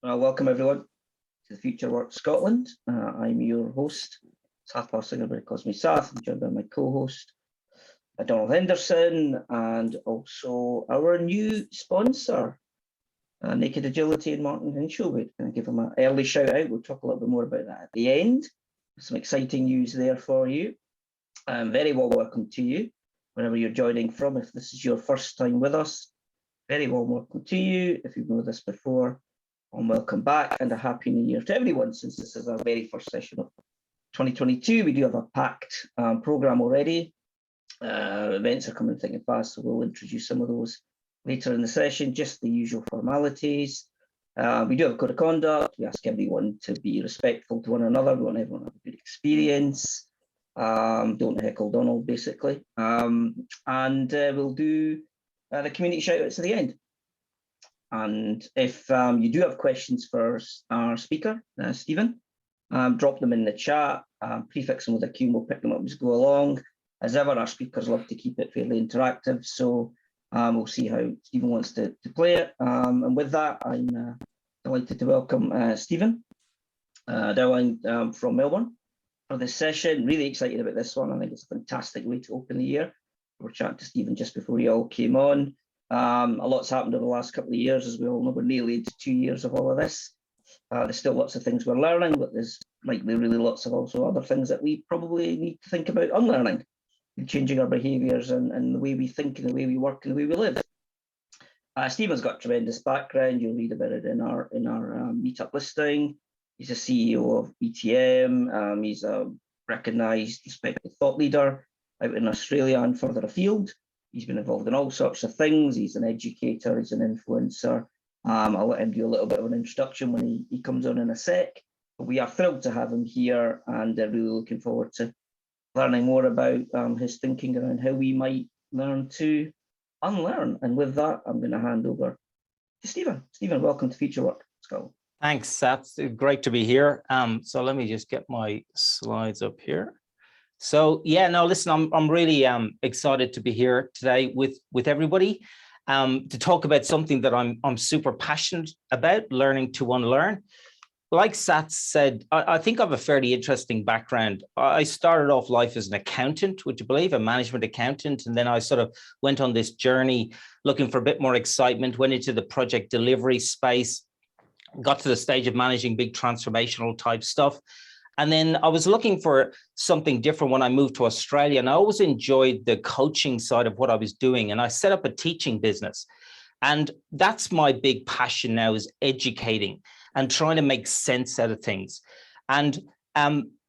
Welcome everyone to the Future Work Scotland. I'm your host, Sathpal Singh, everybody calls me Sath. I'm joined by my co-host, Donald Henderson, and also our new sponsor, Naked Agility and Martin Hinshaw. We're going to give them an early shout out. We'll talk a little bit more about that at the end. Some exciting news there for you. Very well welcome to you, wherever you're joining from. If this is your first time with us, very well welcome to you. If you've been with us before, and welcome back, and a happy new year to everyone. Since this is our very first session of 2022, we do have a packed program already. Events are coming thick and fast, so we'll introduce some of those later in the session. Just the usual formalities. We do have a code of conduct. We ask everyone to be respectful to one another. We want everyone to have a good experience. Don't heckle Donald, basically. And we'll do the community shout outs at the end. And if you do have questions for our speaker, Stephen, drop them in the chat, prefix them with a Q, and we'll pick them up as we go along. As ever, our speakers love to keep it fairly interactive, so we'll see how Stephen wants to play it. And with that, I'm delighted to welcome Stephen Dowling from Melbourne for this session. Really excited about this one. I think it's a fantastic way to open the year. We were chatting to Stephen just before we all came on. A lot's happened over the last couple of years, as we all know. We're nearly into 2 years of all of this. There's still lots of things we're learning, but there's likely really lots of also other things that we probably need to think about unlearning and changing our behaviours and the way we think and the way we work and the way we live. Stephen's got tremendous background. You'll read about it in our meetup listing. He's a CEO of ETM. He's a recognised, respected thought leader out in Australia and further afield. He's been involved in all sorts of things. He's an educator, he's an influencer. I'll let him do a little bit of an introduction when he comes on in a sec. But we are thrilled to have him here and really looking forward to learning more about his thinking around how we might learn to unlearn. And with that, I'm going to hand over to Stephen. Stephen, welcome to Future Work Scotland. Thanks, Seth. Great to be here. So let me just get my slides up here. So yeah, no, listen, I'm really excited to be here today with everybody to talk about something that I'm super passionate about, learning to unlearn. Like Seth said, I think I have a fairly interesting background. I started off life as an accountant, would you believe, a management accountant, and then I sort of went on this journey looking for a bit more excitement, went into the project delivery space, got to the stage of managing big transformational type stuff. And then I was looking for something different when I moved to Australia, and I always enjoyed the coaching side of what I was doing. And I set up a teaching business. And that's my big passion now, is educating and trying to make sense out of things. And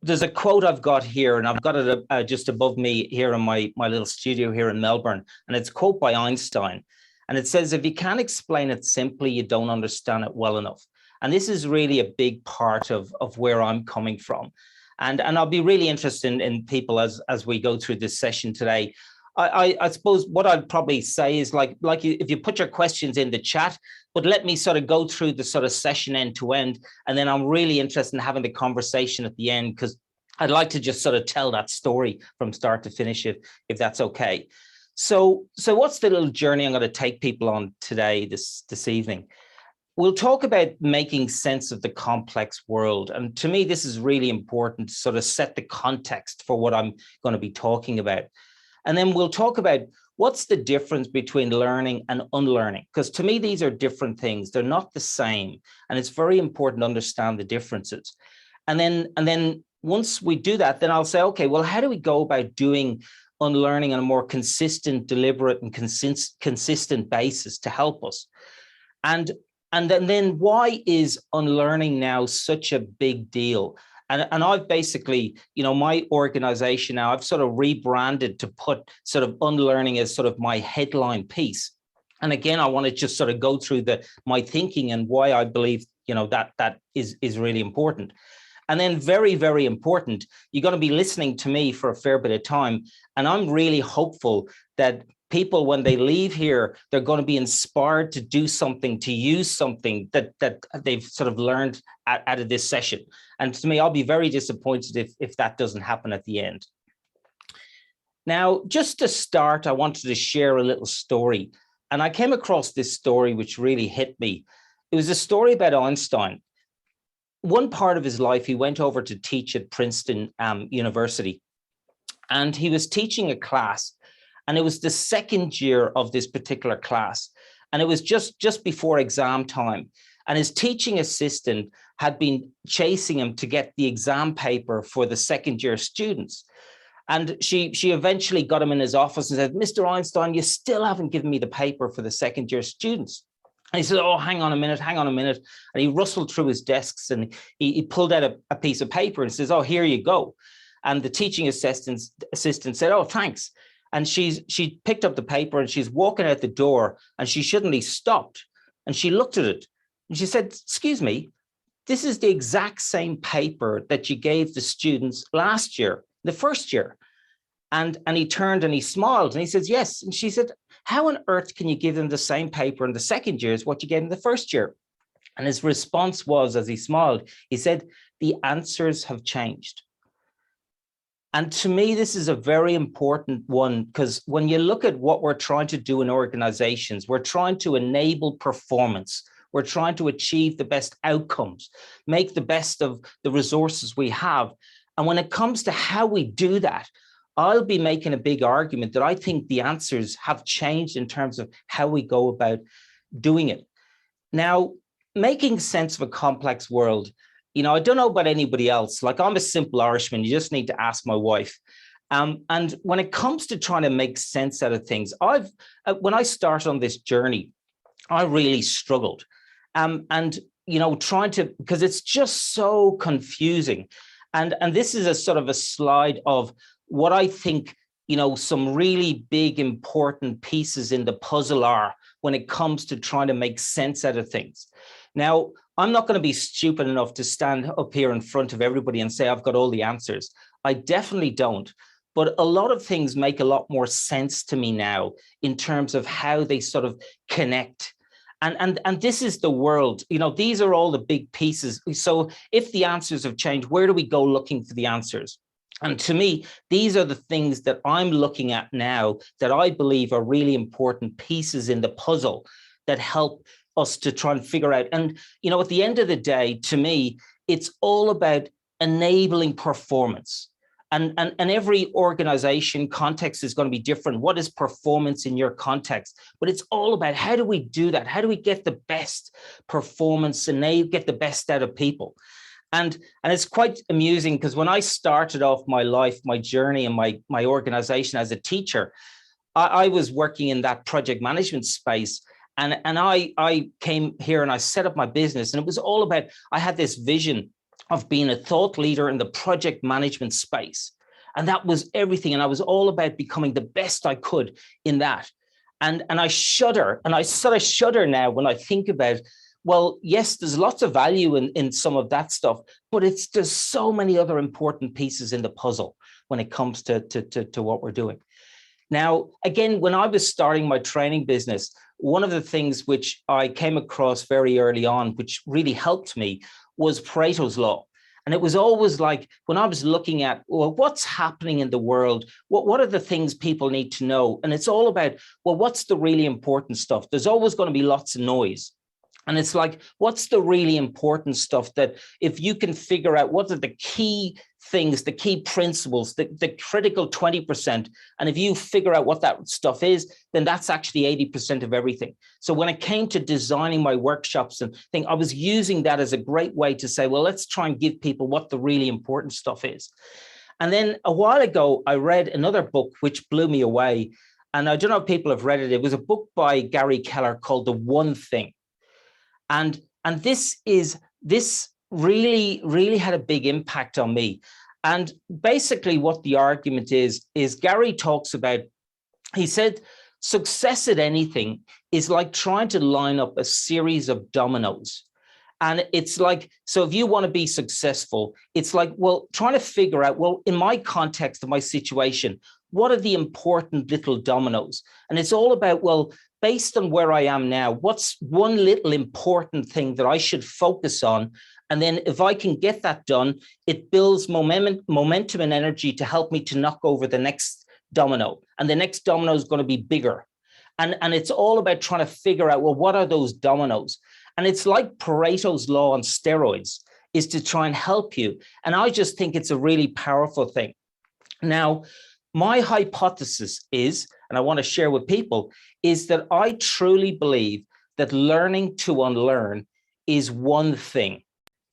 there's a quote I've got here, and I've got it just above me here in my little studio here in Melbourne. And it's a quote by Einstein. And it says, if you can't explain it simply, you don't understand it well enough. And this is really a big part of where I'm coming from. And I'll be really interested in people as we go through this session today. I suppose what I'd probably say is like if you put your questions in the chat, but let me sort of go through the sort of session end to end. And then I'm really interested in having the conversation at the end, because I'd like to just sort of tell that story from start to finish, if that's okay. So what's the little journey I'm going to take people on today, this evening? We'll talk about making sense of the complex world. And to me, this is really important to sort of set the context for what I'm going to be talking about. And then we'll talk about what's the difference between learning and unlearning, because to me, these are different things. They're not the same. And it's very important to understand the differences. And then once we do that, then I'll say, okay, well, how do we go about doing unlearning on a more consistent, deliberate, and consistent basis to help us? And then why is unlearning now such a big deal? And I've basically, my organization now, I've sort of rebranded to put sort of unlearning as sort of my headline piece. And again, I want to just sort of go through my thinking and why I believe, that is really important. And then very, very important, you're going to be listening to me for a fair bit of time. And I'm really hopeful that people, when they leave here, they're going to be inspired to do something, to use something that they've sort of learned out of this session. And to me, I'll be very disappointed if that doesn't happen at the end. Now, just to start, I wanted to share a little story. And I came across this story which really hit me. it was a story about Einstein. One part of his life, he went over to teach at Princeton University, and he was teaching a class, and it was the second year of this particular class, and it was just before exam time, and his teaching assistant had been chasing him to get the exam paper for the second year students. And she eventually got him in his office and said, "Mr. Einstein, you still haven't given me the paper for the second year students." And he said, "Oh, hang on a minute. And he rustled through his desks and he pulled out a piece of paper and says, "Oh, here you go." And the teaching assistant said, "Oh, thanks." And she picked up the paper and she's walking out the door, and she suddenly stopped and she looked at it and she said, "Excuse me, this is the exact same paper that you gave the students last year, the first year." And he turned and he smiled and he says, "Yes." And she said, "How on earth can you give them the same paper in the second year as what you gave them the first year?" And his response was, as he smiled, he said, "The answers have changed." And to me, this is a very important one, because when you look at what we're trying to do in organizations, we're trying to enable performance. We're trying to achieve the best outcomes, make the best of the resources we have. And when it comes to how we do that, I'll be making a big argument that I think the answers have changed in terms of how we go about doing it. Now, making sense of a complex world, I don't know about anybody else. Like, I'm a simple Irishman. You just need to ask my wife. And when it comes to trying to make sense out of things, when I started on this journey, I really struggled. Trying to, because it's just so confusing. And this is a sort of a slide of what I think, some really big, important pieces in the puzzle are when it comes to trying to make sense out of things. Now, I'm not going to be stupid enough to stand up here in front of everybody and say I've got all the answers. I definitely don't. But a lot of things make a lot more sense to me now in terms of how they sort of connect. And this is the world. These are all the big pieces. So if the answers have changed, where do we go looking for the answers? And to me, these are the things that I'm looking at now that I believe are really important pieces in the puzzle that help us to try and figure out. And, at the end of the day, to me, it's all about enabling performance. And every organization context is going to be different. What is performance in your context? But it's all about, how do we do that? How do we get the best performance and get the best out of people? And it's quite amusing, because when I started off my life, my journey, and my organization as a teacher, I was working in that project management space. And I came here and I set up my business, and it was all about, I had this vision of being a thought leader in the project management space. And that was everything. And I was all about becoming the best I could in that. And I shudder, and I sort of shudder now when I think about, well, yes, there's lots of value in some of that stuff, but there's so many other important pieces in the puzzle when it comes to what we're doing. Now, again, when I was starting my training business, one of the things which I came across very early on, which really helped me, was Paretos Law. And it was always like, when I was looking at, well, what's happening in the world? What are the things people need to know? And it's all about, well, what's the really important stuff? There's always going to be lots of noise. And it's like, what's the really important stuff that if you can figure out what are the key things, the key principles, the critical 20%, and if you figure out what that stuff is, then that's actually 80% of everything. So when it came to designing my workshops and things, I was using that as a great way to say, well, let's try and give people what the really important stuff is. And then a while ago, I read another book which blew me away. And I don't know if people have read it. It was a book by Gary Keller called The One Thing. And this really had a big impact on me. And basically what the argument is Gary talks about, he said, success at anything is like trying to line up a series of dominoes. And it's like, so if you want to be successful, it's like, well, trying to figure out, well, in my context of my situation, what are the important little dominoes? And it's all about, well, based on where I am now, what's one little important thing that I should focus on? And then if I can get that done, it builds momentum and energy to help me to knock over the next domino. And the next domino is going to be bigger. And it's all about trying to figure out, well, what are those dominoes? And it's like Paretos Law on steroids, is to try and help you. And I just think it's a really powerful thing. Now, my hypothesis is, and I want to share with people, is that I truly believe that learning to unlearn is one thing,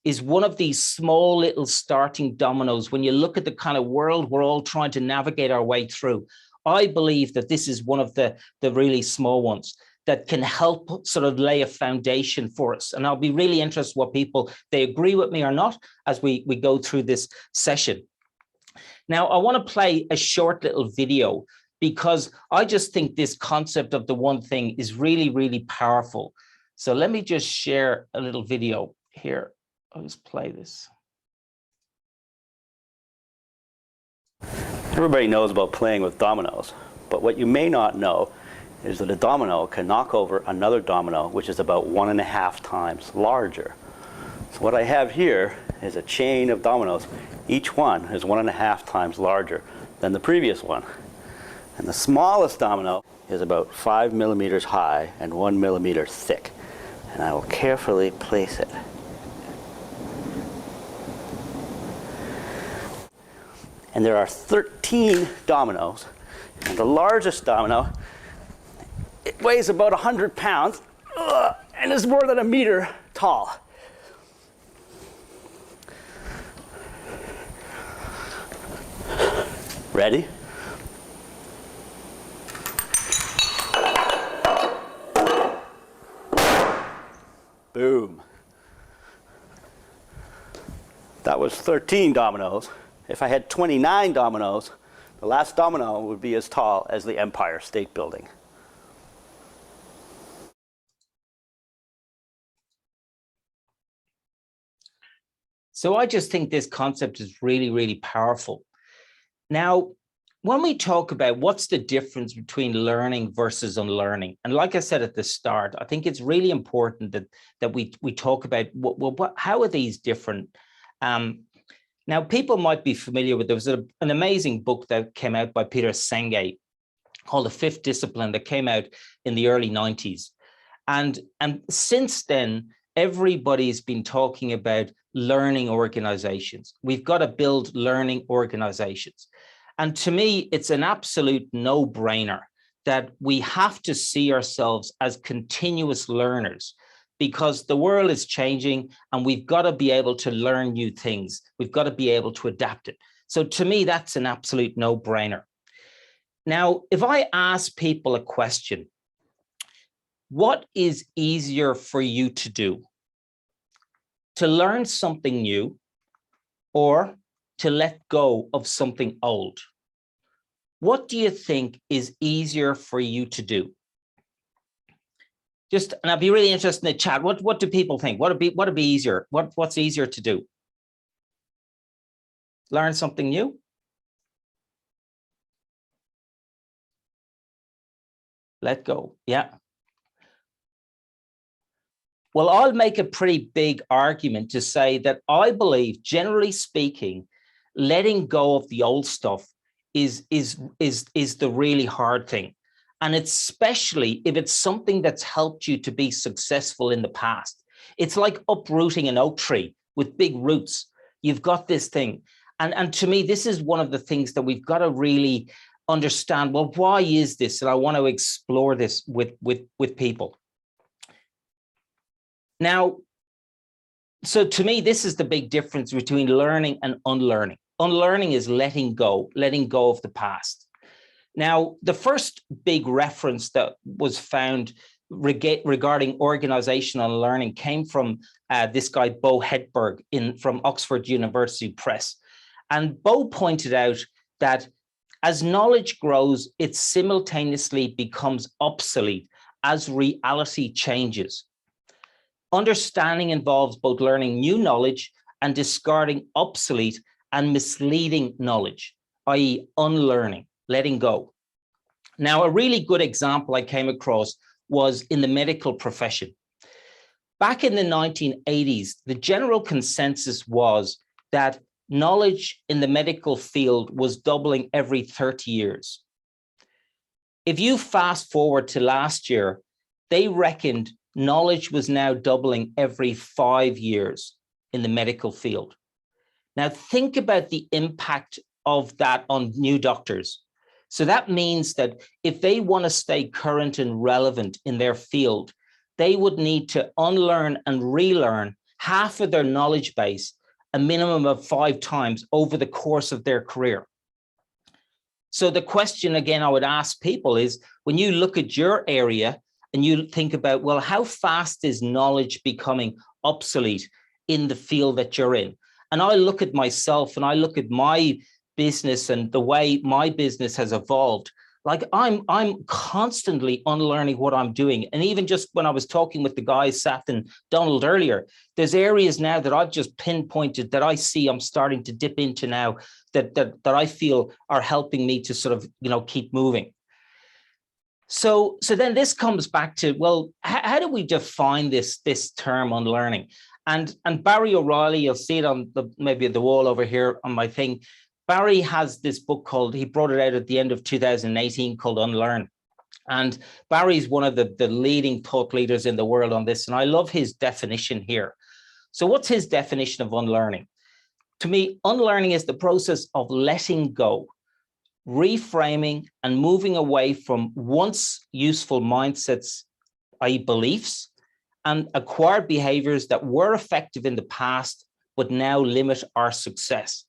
is one of these small little starting dominoes. When you look at the kind of world we're all trying to navigate our way through, I believe that this is one of the really small ones that can help sort of lay a foundation for us. And I'll be really interested what people, they agree with me or not, as we go through this session. Now, I want to play a short little video because I just think this concept of the one thing is really, really powerful. So let me just share a little video here. I'll just play this. Everybody knows about playing with dominoes, but what you may not know is that a domino can knock over another domino, which is about 1.5 times larger. So what I have here is a chain of dominoes. Each one is 1.5 times larger than the previous one. And the smallest domino is about 5 millimeters high and 1 millimeter thick. And I will carefully place it. And there are 13 dominoes. And the largest domino, it weighs about 100 pounds and is more than 1 meter tall. Ready? Boom. That was 13 dominoes. If I had 29 dominoes, the last domino would be as tall as the Empire State Building. So I just think this concept is really, really powerful. Now, when we talk about what's the difference between learning versus unlearning, and like I said at the start, I think it's really important that we talk about how are these different. Now, people might be familiar with, there was an amazing book that came out by Paretos Singh called The Fifth Discipline that came out in the early 90s. And since then, everybody's been talking about learning organizations. We've got to build learning organizations. And to me, it's an absolute no-brainer that we have to see ourselves as continuous learners, because the world is changing and we've got to be able to learn new things. We've got to be able to adapt it. So to me, that's an absolute no-brainer. Now, if I ask people a question, what is easier for you to do? To learn something new or to let go of something old? What do you think is easier for you to do? And I'd be really interested in the chat. What do people think? What'd be easier? What's easier to do? Learn something new? Let go. Yeah. Well, I'll make a pretty big argument to say that I believe, generally speaking, letting go of the old stuff is the really hard thing. And it's especially if it's something that's helped you to be successful in the past. It's like uprooting an oak tree with big roots. You've got this thing. And to me, this is one of the things that we've got to really understand. Well, why is this? And I want to explore this with people. Now, so to me, this is the big difference between learning and unlearning. Unlearning is letting go of the past. Now, the first big reference that was found regarding organizational learning came from this guy, Bo Hedberg, from Oxford University Press. And Bo pointed out that as knowledge grows, it simultaneously becomes obsolete as reality changes. Understanding involves both learning new knowledge and discarding obsolete and misleading knowledge, i.e. unlearning, letting go. Now, a really good example I came across was in the medical profession. Back in the 1980s, the general consensus was that knowledge in the medical field was doubling every 30 years. If you fast forward to last year, they reckoned knowledge was now doubling every 5 years in the medical field. Now think about the impact of that on new doctors. So that means that if they want to stay current and relevant in their field, they would need to unlearn and relearn half of their knowledge base a minimum of 5 times over the course of their career. So the question again I would ask people is, when you look at your area and you think about, well, how fast is knowledge becoming obsolete in the field that you're in? And I look at myself and I look at my business and the way my business has evolved. Like I'm constantly unlearning what I'm doing. And even just when I was talking with the guys, Sath and Donald earlier, there's areas now that I've just pinpointed that I see I'm starting to dip into now that I feel are helping me to sort of, keep moving. So then this comes back to, well, how do we define this term unlearning? And Barry O'Reilly, you'll see it on maybe the wall over here on my thing. Barry has this book he brought it out at the end of 2018 called Unlearn. And Barry's one of the leading thought leaders in the world on this. And I love his definition here. So what's his definition of unlearning? To me, unlearning is the process of letting go, reframing and moving away from once useful mindsets, i.e. beliefs, and acquired behaviors that were effective in the past, but now limit our success.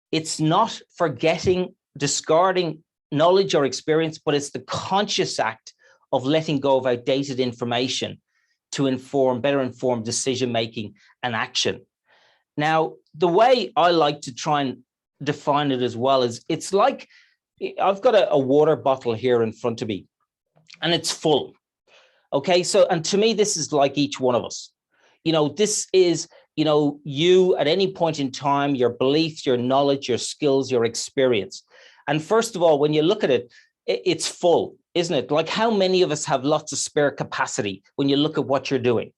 It's not forgetting, discarding knowledge or experience, but it's the conscious act of letting go of outdated information to better inform decision-making and action. Now, the way I like to try and define it as well is, it's like, I've got a water bottle here in front of me and it's full. Okay, so, and to me, this is like each one of us. This is, you at any point in time, your beliefs, your knowledge, your skills, your experience. And first of all, when you look at it, it's full, isn't it? Like, how many of us have lots of spare capacity when you look at what you're doing?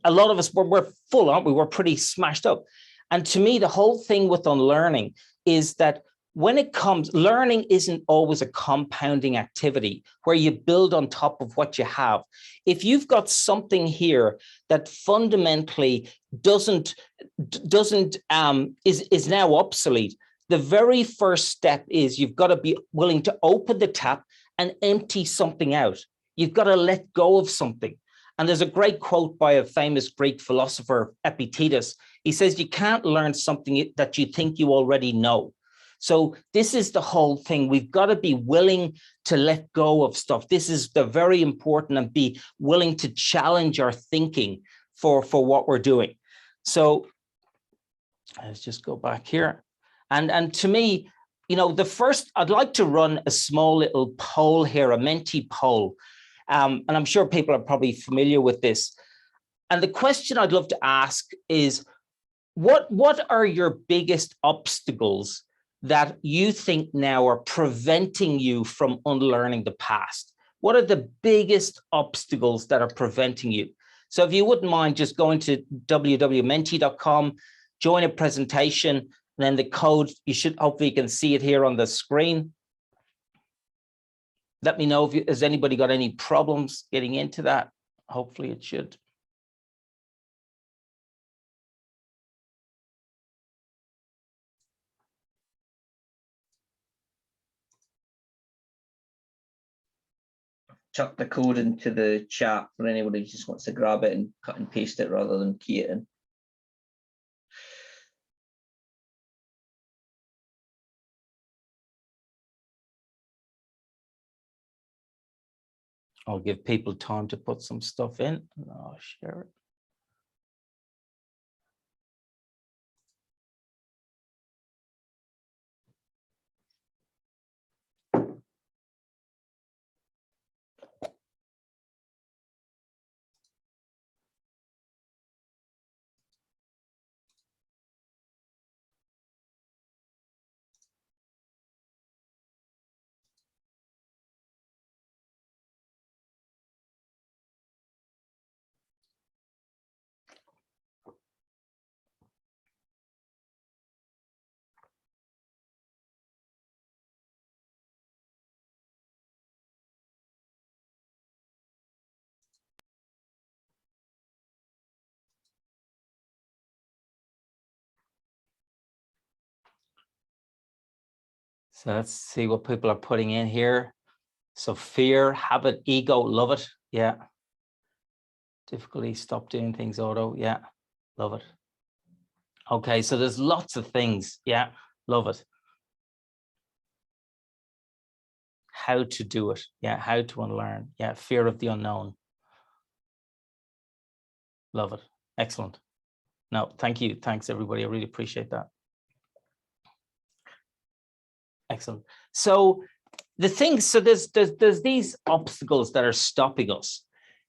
A lot of us, we're full, aren't we? We're pretty smashed up. And to me, the whole thing with unlearning is that when it comes, learning isn't always a compounding activity where you build on top of what you have. If you've got something here that fundamentally is now obsolete, the very first step is you've got to be willing to open the tap and empty something out. You've got to let go of something. And there's a great quote by a famous Greek philosopher, Epictetus. He says, you can't learn something that you think you already know. So this is the whole thing. We've got to be willing to let go of stuff. This is the very important, and be willing to challenge our thinking for what we're doing. So let's just go back here. And to me, I'd like to run a small little poll here, a mentee poll. And I'm sure people are probably familiar with this. And the question I'd love to ask is, what are your biggest obstacles that you think now are preventing you from unlearning the past? What are the biggest obstacles that are preventing you? So if you wouldn't mind just going to www.mentee.com, join a presentation, and then the code, hopefully you can see it here on the screen. Let me know if has anybody got any problems getting into that. Hopefully it should. Chuck the code into the chat for anybody who just wants to grab it and cut and paste it rather than key it in. I'll give people time to put some stuff in, and I'll share it. So let's see what people are putting in here. So fear, habit, ego, love it. Yeah. Difficulty, stop doing things auto. Yeah, love it. Okay, so there's lots of things. Yeah, love it. How to do it. Yeah, how to unlearn. Yeah, fear of the unknown. Love it. Excellent. No, thank you. Thanks, everybody. I really appreciate that. Excellent. So the things, so there's these obstacles that are stopping us.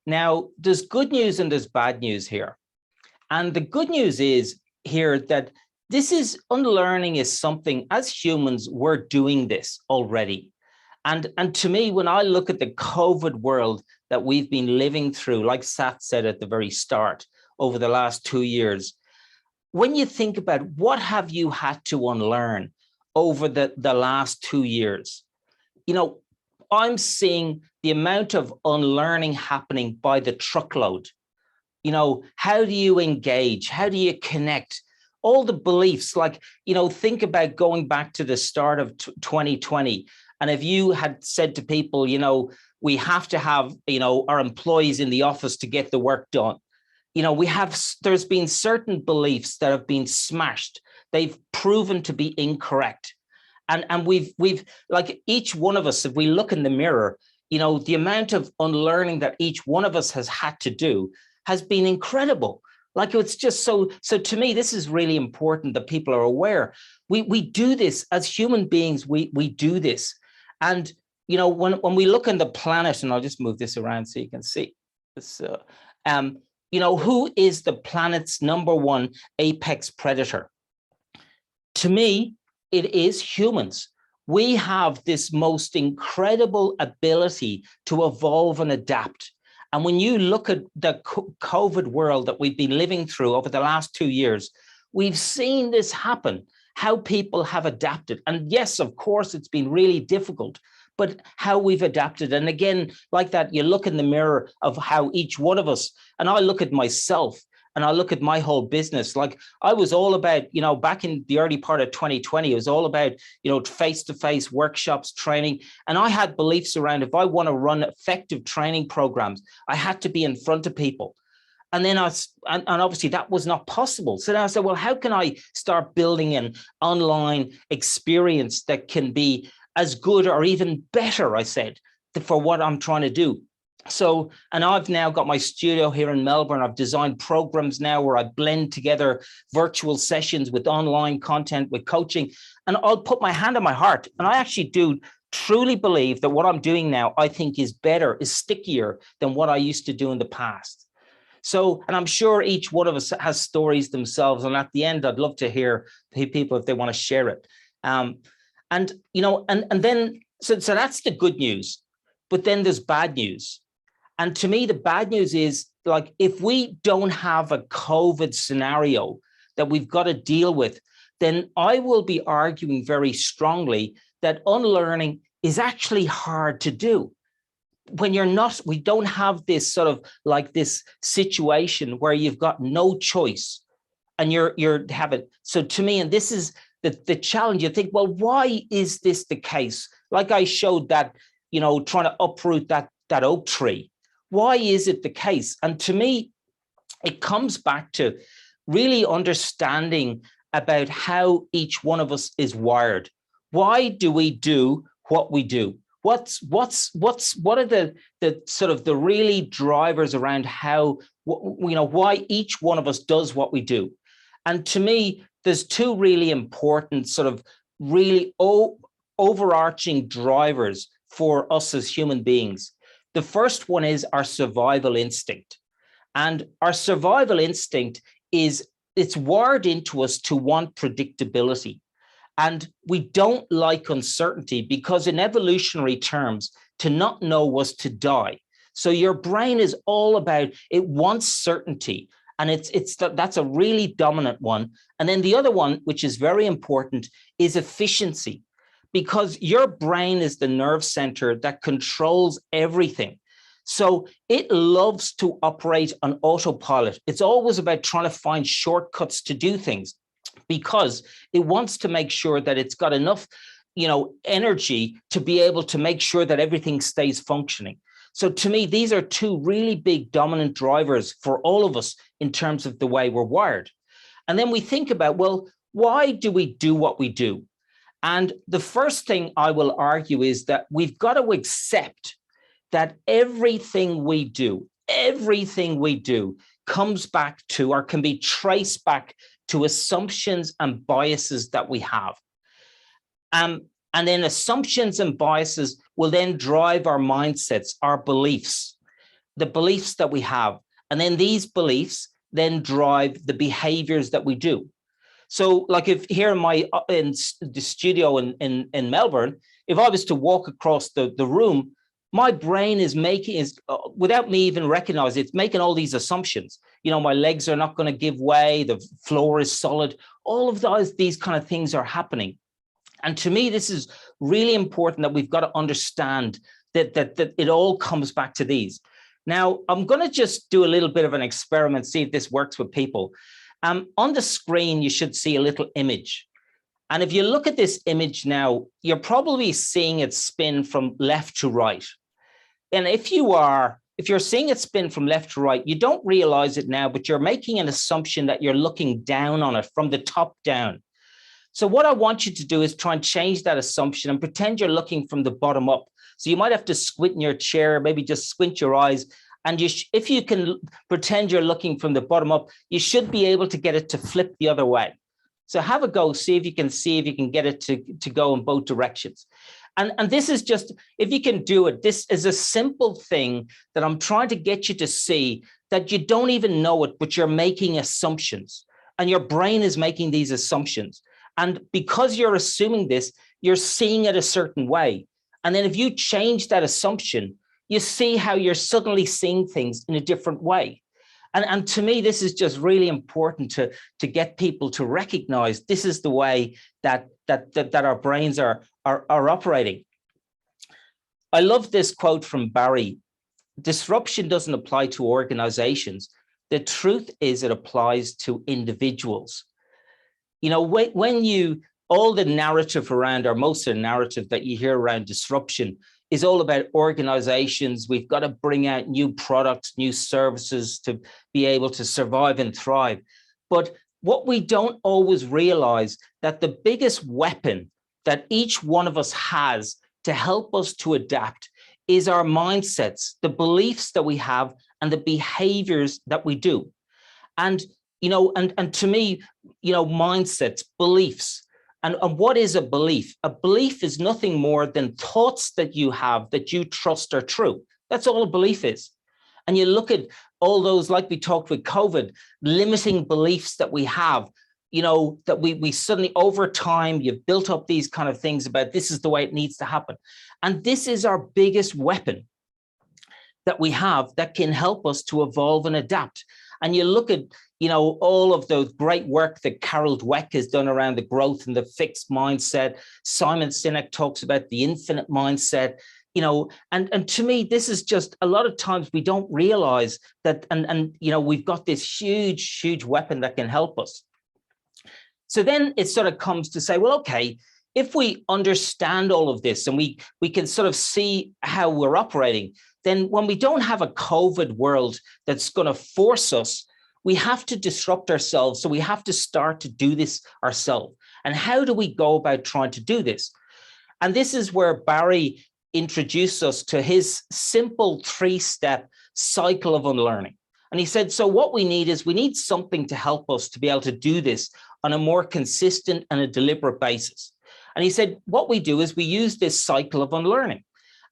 Now, there's good news and there's bad news here. And the good news is here that this is unlearning is something, as humans, we're doing this already. And to me, when I look at the COVID world that we've been living through, like Sat said at the very start, over the last 2 years, when you think about what have you had to unlearn over the last 2 years, you know, I'm seeing the amount of unlearning happening by the truckload. You know, how do you engage? How do you connect? All the beliefs, like, you know, think about going back to the start of 2020. And if you had said to people, you know, we have to have, you know, our employees in the office to get the work done. You know, there's been certain beliefs that have been smashed. They've proven to be incorrect. And we've like each one of us, if we look in the mirror, you know, the amount of unlearning that each one of us has had to do has been incredible. Like, it's just so to me, this is really important that people are aware. We do this as human beings. We do this. And, you know, when we look on the planet, and I'll just move this around so you can see this, you know, who is the planet's #1 apex predator? To me, it is humans. We have this most incredible ability to evolve and adapt. And when you look at the COVID world that we've been living through over the last 2 years, we've seen this happen, how people have adapted. And yes, of course, it's been really difficult, but how we've adapted. And again, like that, you look in the mirror of how each one of us, and I look at myself, and I look at my whole business. Like, I was all about, you know, back in the early part of 2020, it was all about, you know, face-to-face workshops, training. And I had beliefs around, if I want to run effective training programs, I had to be in front of people. And then and obviously that was not possible. So then I said, well, how can I start building an online experience that can be as good or even better, I said, for what I'm trying to do. So, and I've now got my studio here in Melbourne. I've designed programs now where I blend together virtual sessions with online content, with coaching, and I'll put my hand on my heart. And I actually do truly believe that what I'm doing now, I think is better, is stickier than what I used to do in the past. So, and I'm sure each one of us has stories themselves. And at the end, I'd love to hear people if they want to share it. And, you know, and then, so that's the good news, but then there's bad news. And to me, the bad news is, like, if we don't have a COVID scenario that we've got to deal with, then I will be arguing very strongly that unlearning is actually hard to do. When we don't have this sort of like this situation where you've got no choice and you're having. So to me, and this is the challenge, you think, well, why is this the case? Like I showed that, you know, trying to uproot that oak tree. Why is it the case? And to me, it comes back to really understanding about how each one of us is wired. Why do we do what we do? What are the sort of the really drivers around how, you know, why each one of us does what we do? And to me, there's two really important sort of really overarching drivers for us as human beings. The first one is our survival instinct. And our survival instinct it's wired into us to want predictability. And we don't like uncertainty because in evolutionary terms, to not know was to die. So your brain is all about, it wants certainty. And that's a really dominant one. And then the other one, which is very important, is efficiency. Because your brain is the nerve center that controls everything. So it loves to operate on autopilot. It's always about trying to find shortcuts to do things because it wants to make sure that it's got enough energy to be able to make sure that everything stays functioning. So to me, these are two really big dominant drivers for all of us in terms of the way we're wired. And then we think about, well, why do we do what we do? And the first thing I will argue is that we've got to accept that everything we do comes back to, or can be traced back to, assumptions and biases that we have. And then assumptions and biases will then drive our mindsets, our beliefs, the beliefs that we have. And then these beliefs then drive the behaviors that we do. So like if here in the studio in Melbourne, if I was to walk across the room, my brain is without me even recognizing, it's making all these assumptions. My legs are not going to give way. The floor is solid. All of these kind of things are happening. And to me, this is really important, that we've got to understand that it all comes back to these. Now, I'm going to just do a little bit of an experiment, see if this works with people. On the screen, you should see a little image. And if you look at this image now, you're probably seeing it spin from left to right. And if you're seeing it spin from left to right, you don't realize it now, but you're making an assumption that you're looking down on it from the top down. So what I want you to do is try and change that assumption and pretend you're looking from the bottom up. So you might have to squint in your chair, maybe just squint your eyes. And if you can pretend you're looking from the bottom up, you should be able to get it to flip the other way. So have a go, see if you can get it to go in both directions. And this is just, if you can do it, this is a simple thing that I'm trying to get you to see, that you don't even know it, but you're making assumptions, and your brain is making these assumptions. And because you're assuming this, you're seeing it a certain way. And then if you change that assumption, you see how you're suddenly seeing things in a different way. And to me, this is just really important to get people to recognize this is the way that our brains are operating. I love this quote from Barry: "Disruption doesn't apply to organizations. The truth is it applies to individuals." When all the narrative around, or most of the narrative that you hear around disruption, is all about organizations. We've got to bring out new products, new services to be able to survive and thrive. But what we don't always realize, that the biggest weapon that each one of us has to help us to adapt is our mindsets, the beliefs that we have, and the behaviors that we do. And to me, mindsets, beliefs. And what is a belief? A belief is nothing more than thoughts that you have that you trust are true. That's all a belief is. And you look at all those, like we talked with COVID, limiting beliefs that we have, that we suddenly, over time, you've built up these kind of things about this is the way it needs to happen. And this is our biggest weapon that we have that can help us to evolve and adapt. And you look at, all of the great work that Carol Dweck has done around the growth and the fixed mindset. Simon Sinek talks about the infinite mindset, and to me, this is just, a lot of times we don't realize that, and we've got this huge weapon that can help us. So then it sort of comes to say, well, okay, if we understand all of this and we can sort of see how we're operating, then when we don't have a COVID world that's going to force us, we have to disrupt ourselves. So we have to start to do this ourselves. And how do we go about trying to do this? And this is where Barry introduced us to his simple 3-step cycle of unlearning. And he said, so what we need something to help us to be able to do this on a more consistent and a deliberate basis. And he said, what we do is we use this cycle of unlearning.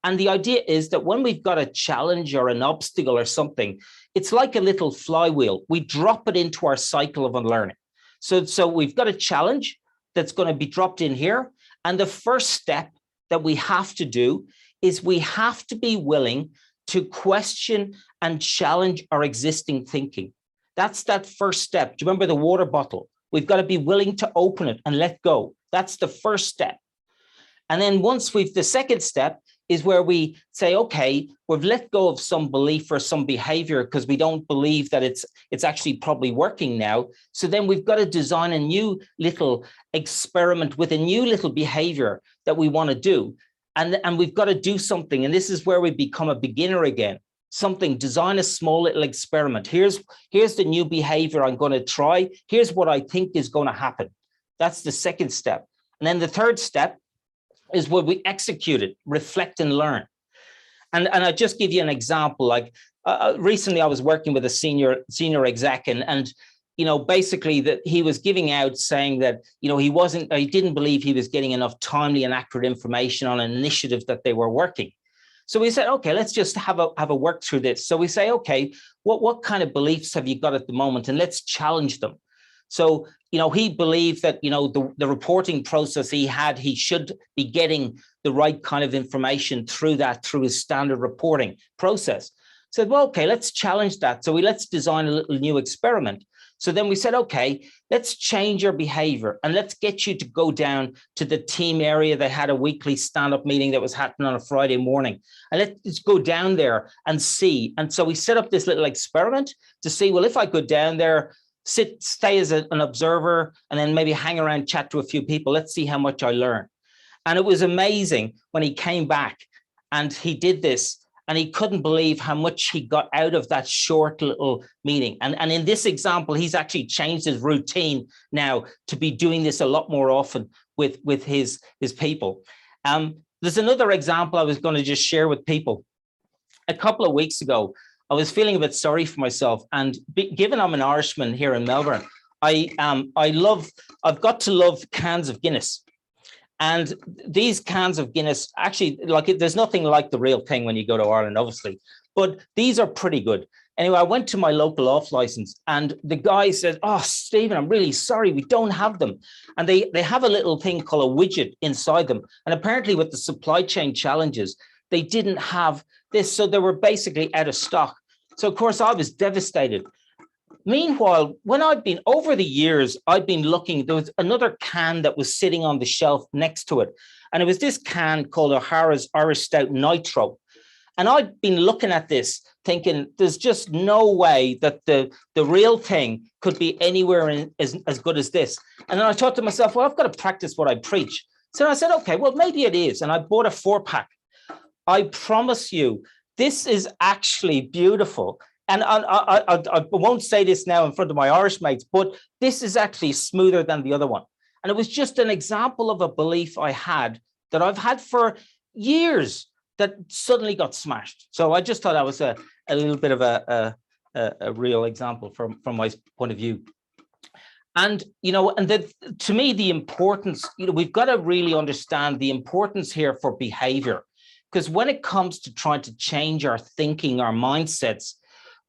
And the idea is that when we've got a challenge or an obstacle or something, it's like a little flywheel. We drop it into our cycle of unlearning. So we've got a challenge that's going to be dropped in here. And the first step that we have to do is we have to be willing to question and challenge our existing thinking. That's that first step. Do you remember the water bottle? We've got to be willing to open it and let go. That's the first step. And then once the second step is where we say, okay, we've let go of some belief or some behavior because we don't believe that it's actually probably working now. So then we've got to design a new little experiment with a new little behavior that we want to do. And we've got to do something. And this is where we become a beginner again. Design a small little experiment. Here's the new behavior I'm going to try. Here's what I think is going to happen. That's the second step. And then the third step is where we execute it, reflect and learn. And I'll just give you an example. Like recently I was working with a senior exec and basically that he was giving out saying that, he didn't believe he was getting enough timely and accurate information on an initiative that they were working. So we said, okay, let's just have a work through this. So we say, okay, what kind of beliefs have you got at the moment? And let's challenge them. So, he believed that, the reporting process he should be getting the right kind of information through his standard reporting process. Said, well, okay, let's challenge that. So let's design a little new experiment. So then we said, okay, let's change your behavior and let's get you to go down to the team area. They had a weekly stand-up meeting that was happening on a Friday morning. And let's go down there and see. And so we set up this little experiment to see, well, if I go down there, stay as an observer and then maybe hang around, chat to a few people, let's see how much I learn. And it was amazing when he came back and he did this. And he couldn't believe how much he got out of that short little meeting. And in this example, he's actually changed his routine now to be doing this a lot more often with his people. There's another example I was going to just share with people. A couple of weeks ago, I was feeling a bit sorry for myself. And given I'm an Irishman here in Melbourne, I've got to love cans of Guinness. And these cans of Guinness, actually, there's nothing like the real thing when you go to Ireland, obviously, but these are pretty good. Anyway, I went to my local off license and the guy said, oh, Stephen, I'm really sorry, we don't have them. And they have a little thing called a widget inside them. And apparently with the supply chain challenges, they didn't have this. So they were basically out of stock. So of course I was devastated. Meanwhile, when over the years, I'd been looking, there was another can that was sitting on the shelf next to it. And it was this can called O'Hara's Irish Stout Nitro. And I'd been looking at this thinking, there's just no way that the real thing could be anywhere as good as this. And then I thought to myself, well, I've got to practice what I preach. So I said, okay, well, maybe it is. And I bought a 4-pack. I promise you, this is actually beautiful. And I won't say this now in front of my Irish mates, but this is actually smoother than the other one. And it was just an example of a belief I had that I've had for years that suddenly got smashed. So I just thought that was a little bit of a real example from my point of view. And, to me, the importance, we've got to really understand the importance here for behavior, because when it comes to trying to change our thinking, our mindsets,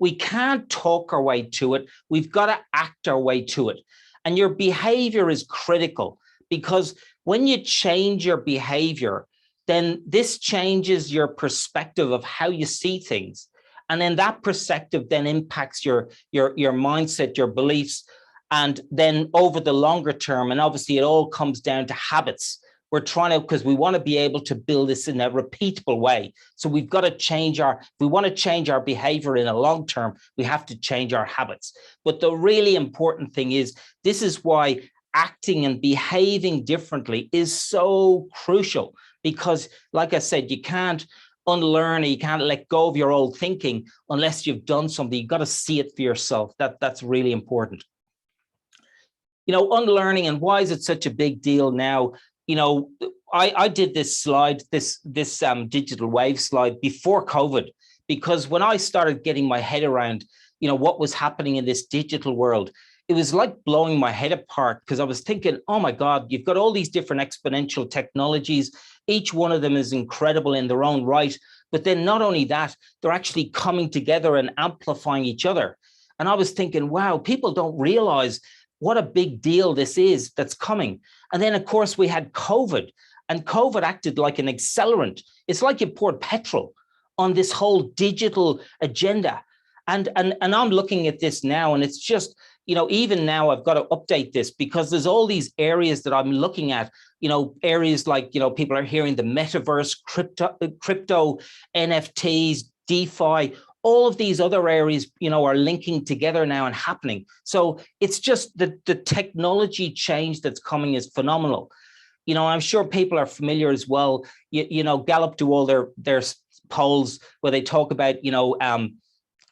we can't talk our way to it. We've got to act our way to it. And your behavior is critical, because when you change your behavior, then this changes your perspective of how you see things. And then that perspective then impacts your mindset, your beliefs. And then over the longer term, and obviously it all comes down to habits. We're trying to, because we want to be able to build this in a repeatable way. So we've got to change if we want to change our behavior in a long term, we have to change our habits. But the really important thing is, this is why acting and behaving differently is so crucial, because like I said, you can't unlearn, you can't let go of your old thinking unless you've done something. You've got to see it for yourself. That's really important. Unlearning, and why is it such a big deal now? I did this slide, this digital wave slide before COVID, because when I started getting my head around, what was happening in this digital world, it was like blowing my head apart, because I was thinking, oh my God, you've got all these different exponential technologies. Each one of them is incredible in their own right. But then not only that, they're actually coming together and amplifying each other. And I was thinking, wow, people don't realize what a big deal this is that's coming. And then, of course, we had COVID, and COVID acted like an accelerant. It's like you poured petrol on this whole digital agenda. And I'm looking at this now, and it's just, even now I've got to update this because there's all these areas that I'm looking at, areas like, people are hearing the metaverse, crypto, NFTs, DeFi, all of these other areas, are linking together now and happening. So it's just the technology change that's coming is phenomenal. I'm sure people are familiar as well. Gallup do all their polls where they talk about,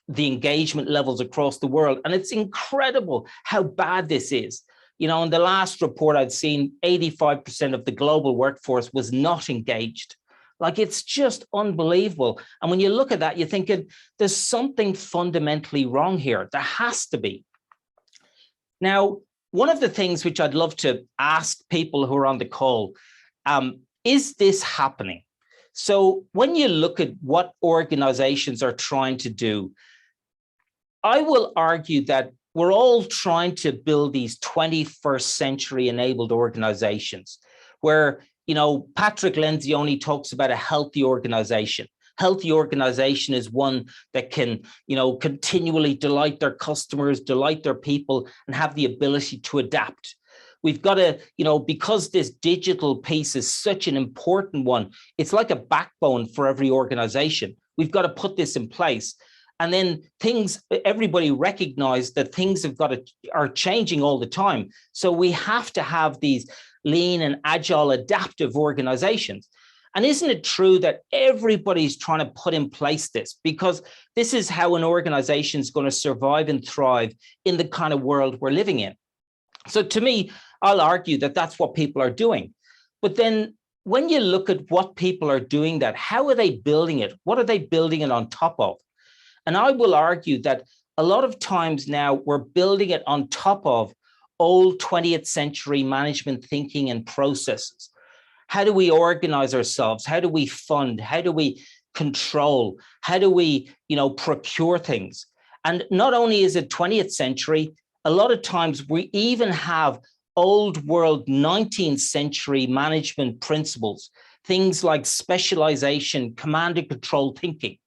the engagement levels across the world. And it's incredible how bad this is. In the last report I'd seen, 85% of the global workforce was not engaged. Like, it's just unbelievable. And when you look at that, you're thinking there's something fundamentally wrong here. There has to be. Now, one of the things which I'd love to ask people who are on the call, is this happening? So when you look at what organizations are trying to do, I will argue that we're all trying to build these 21st century enabled organizations where, Patrick Lencioni talks about a healthy organization. Healthy organization is one that can, continually delight their customers, delight their people, and have the ability to adapt. We've got to, because this digital piece is such an important one, it's like a backbone for every organization. We've got to put this in place. And then everybody recognize that things are changing all the time. So we have to have these lean and agile adaptive organizations. And isn't it true that everybody's trying to put in place this? Because this is how an organization is going to survive and thrive in the kind of world we're living in. So to me, I'll argue that that's what people are doing. But then when you look at what people are doing, how are they building it? What are they building it on top of? And I will argue that a lot of times now we're building it on top of old 20th century management thinking and processes. How do we organize ourselves? How do we fund? How do we control? How do we, procure things? And not only is it 20th century, a lot of times we even have old world 19th century management principles, things like specialization, command and control thinking.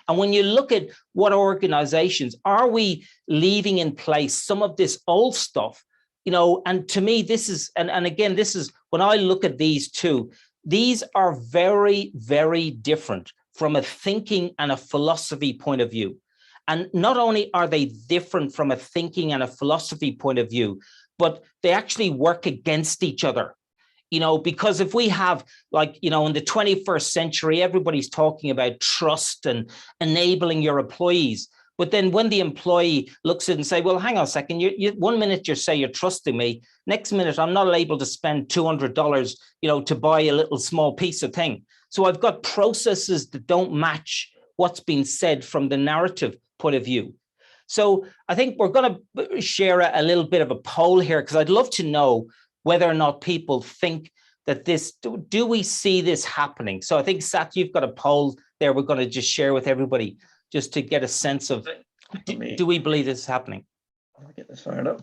And when you look at what organizations, are we leaving in place some of this old stuff? And to me, this is, and again, this is when I look at these two, these are very, very different from a thinking and a philosophy point of view. And not only are they different from a thinking and a philosophy point of view, but they actually work against each other. Because if we have in the 21st century, everybody's talking about trust and enabling your employees. But then when the employee looks at it and say, well, hang on a second, you 1 minute you say you're trusting me, next minute I'm not able to spend $200, to buy a little small piece of thing. So I've got processes that don't match what's been said from the narrative point of view. So I think we're going to share a little bit of a poll here, because I'd love to know whether or not people think that do we see this happening? So I think, Sat, you've got a poll there we're going to just share with everybody, just to get a sense of, do we believe this is happening? I'll get this fired up.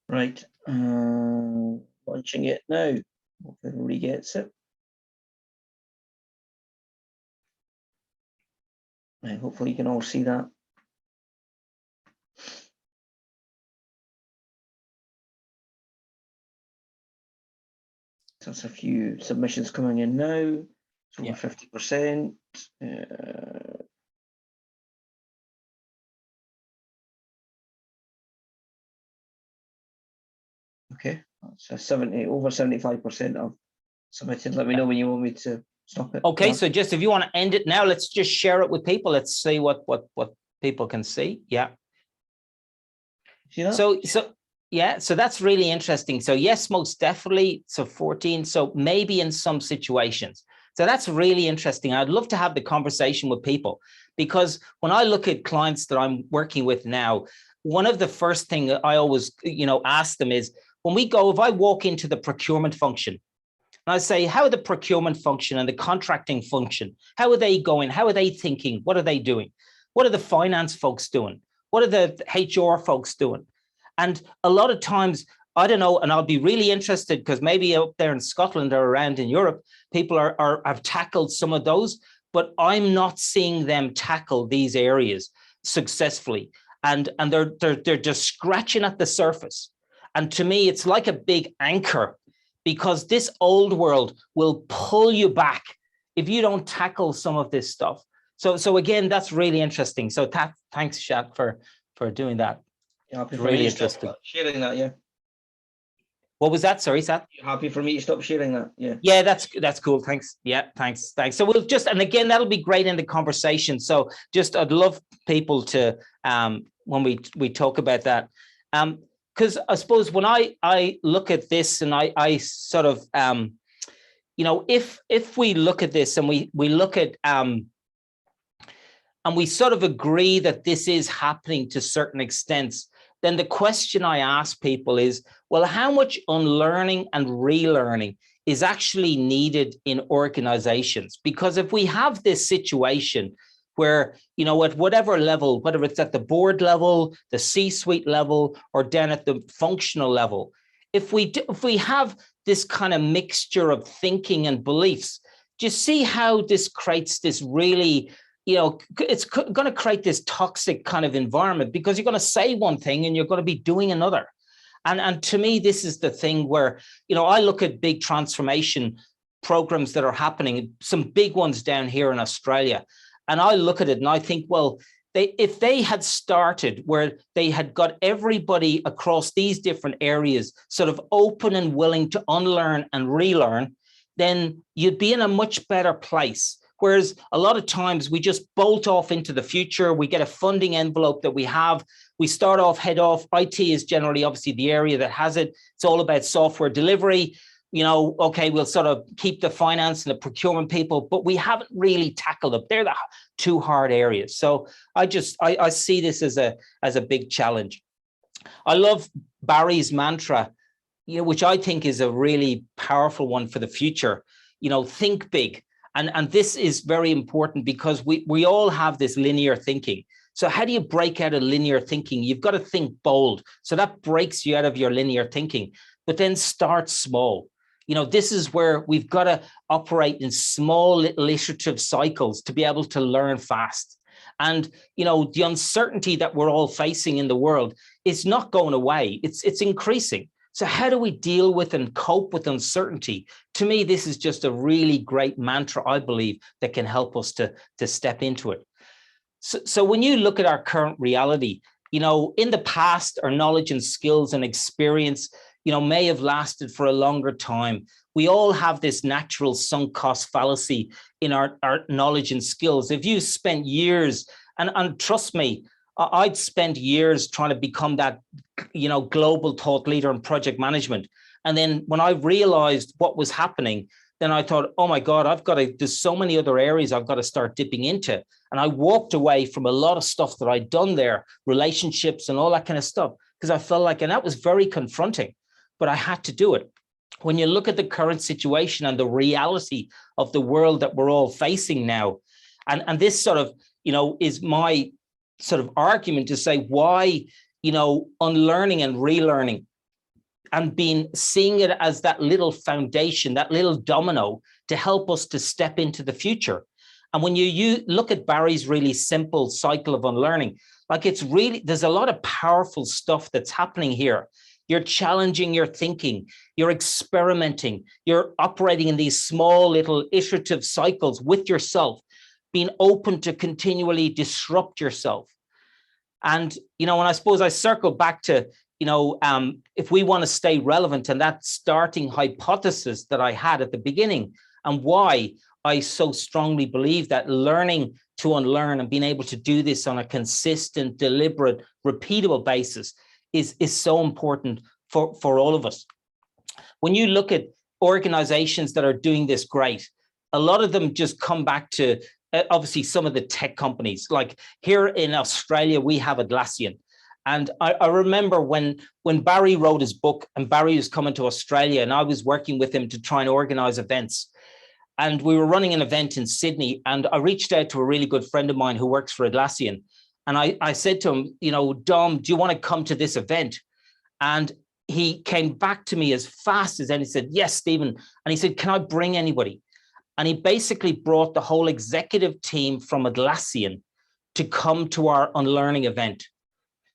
Right, launching it now. Hope everybody gets it. And hopefully you can all see that. So that's a few submissions coming in now. It's over 50%. Okay, that's over 75% of submitted. Let me know when you want me to stop it. Okay, so just if you want to end it now, let's just share it with people. Let's see what people can see. Yeah. See that? So that's really interesting. So yes, most definitely. So 14. So maybe in some situations. So that's really interesting. I'd love to have the conversation with people, because when I look at clients that I'm working with now, one of the first things I always, ask them is, if I walk into the procurement function and I say, how are the procurement function and the contracting function? How are they going? How are they thinking? What are they doing? What are the finance folks doing? What are the HR folks doing? And a lot of times, I don't know, and I'll be really interested, because maybe up there in Scotland or around in Europe, people have tackled some of those, but I'm not seeing them tackle these areas successfully. and they're just scratching at the surface. And to me, it's like a big anchor, because this old world will pull you back if you don't tackle some of this stuff. So again, that's really interesting. So thanks, Shat, for doing that. Happy for Really me to stop interesting. sharing that, yeah. What was that? Sorry, Sat? Happy for me to stop sharing that, yeah. Yeah, that's cool. Thanks. Yeah, thanks. So we'll just, and again, that'll be great in the conversation. So just, I'd love people to, when we talk about that, because I suppose when I look at this, and I sort of, you know, if we look at this and we look at, and we sort of agree that this is happening to certain extents, then the question I ask people is, well, how much unlearning and relearning is actually needed in organizations? Because if we have this situation where, you know, at whatever level, whether it's at the board level, the C-suite level, or down at the functional level, if we have this kind of mixture of thinking and beliefs, do you see how this creates this really, you know, it's going to create this toxic kind of environment, because you're going to say one thing and you're going to be doing another. And to me, this is the thing where, you know, I look at big transformation programs that are happening, some big ones down here in Australia, and I look at it and I think, well, if they had started where they had got everybody across these different areas sort of open and willing to unlearn and relearn, then you'd be in a much better place. Whereas a lot of times we just bolt off into the future, we get a funding envelope that we have, we start off, head off. IT is generally obviously the area that has it. It's all about software delivery. You know, okay, we'll sort of keep the finance and the procurement people, but we haven't really tackled them. They're the two hard areas. So I see this as a big challenge. I love Barry's mantra, you know, which I think is a really powerful one for the future. You know, think big. And this is very important, because we all have this linear thinking. So how do you break out of linear thinking? You've got to think bold. So that breaks you out of your linear thinking, but then start small. You know, this is where we've got to operate in small little iterative cycles to be able to learn fast. And, you know, the uncertainty that we're all facing in the world is not going away. It's increasing. So how do we deal with and cope with uncertainty? To me, this is just a really great mantra, I believe, that can help us to step into it. So when you look at our current reality, you know, in the past, our knowledge and skills and experience, you know, may have lasted for a longer time. We all have this natural sunk cost fallacy in our knowledge and skills. If you spent years, and trust me, I'd spent years trying to become that, you know, global thought leader in project management. And then when I realized what was happening, then I thought, oh my God, there's so many other areas I've got to start dipping into. And I walked away from a lot of stuff that I'd done there, relationships and all that kind of stuff, because I felt like, and that was very confronting, but I had to do it. When you look at the current situation and the reality of the world that we're all facing now, and this sort of, you know, is my sort of argument to say why, you know, unlearning and relearning and seeing it as that little foundation, that little domino to help us to step into the future. And when you look at Barry's really simple cycle of unlearning, like it's really, there's a lot of powerful stuff that's happening here. You're challenging your thinking, you're experimenting, you're operating in these small little iterative cycles with yourself, being open to continually disrupt yourself. And, you know, and I suppose I circle back to, you know, if we want to stay relevant, and that starting hypothesis that I had at the beginning, and why I so strongly believe that learning to unlearn and being able to do this on a consistent, deliberate, repeatable basis is so important for all of us. When you look at organizations that are doing this great, a lot of them just come back to obviously some of the tech companies. Like here in Australia, we have Atlassian. And I remember when Barry wrote his book and Barry was coming to Australia, and I was working with him to try and organize events. And we were running an event in Sydney, and I reached out to a really good friend of mine who works for Atlassian. And I said to him, you know, Dom, do you want to come to this event? And he came back to me as fast as any. He said, yes, Stephen. And he said, can I bring anybody? And he basically brought the whole executive team from Atlassian to come to our Unlearning event.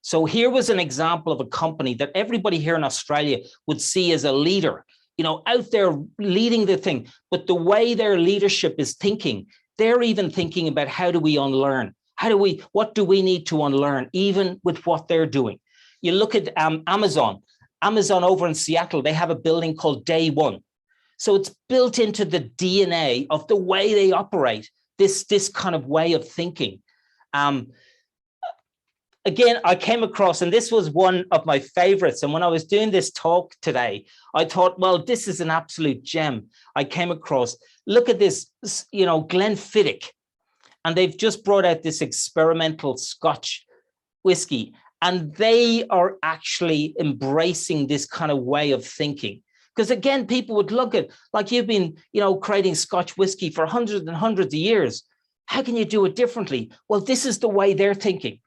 So here was an example of a company that everybody here in Australia would see as a leader, you know, out there leading the thing. But the way their leadership is thinking, they're even thinking about how do we unlearn? What do we need to unlearn, even with what they're doing? You look at Amazon over in Seattle, they have a building called Day One. So it's built into the DNA of the way they operate, this kind of way of thinking. Again, I came across, and this was one of my favorites. And when I was doing this talk today, I thought, well, this is an absolute gem. I came across, look at this, you know, Glenfiddich, and they've just brought out this experimental Scotch whiskey, and they are actually embracing this kind of way of thinking. Because again, people would look at, like, you've been, you know, creating Scotch whiskey for hundreds and hundreds of years. How can you do it differently? Well, this is the way they're thinking.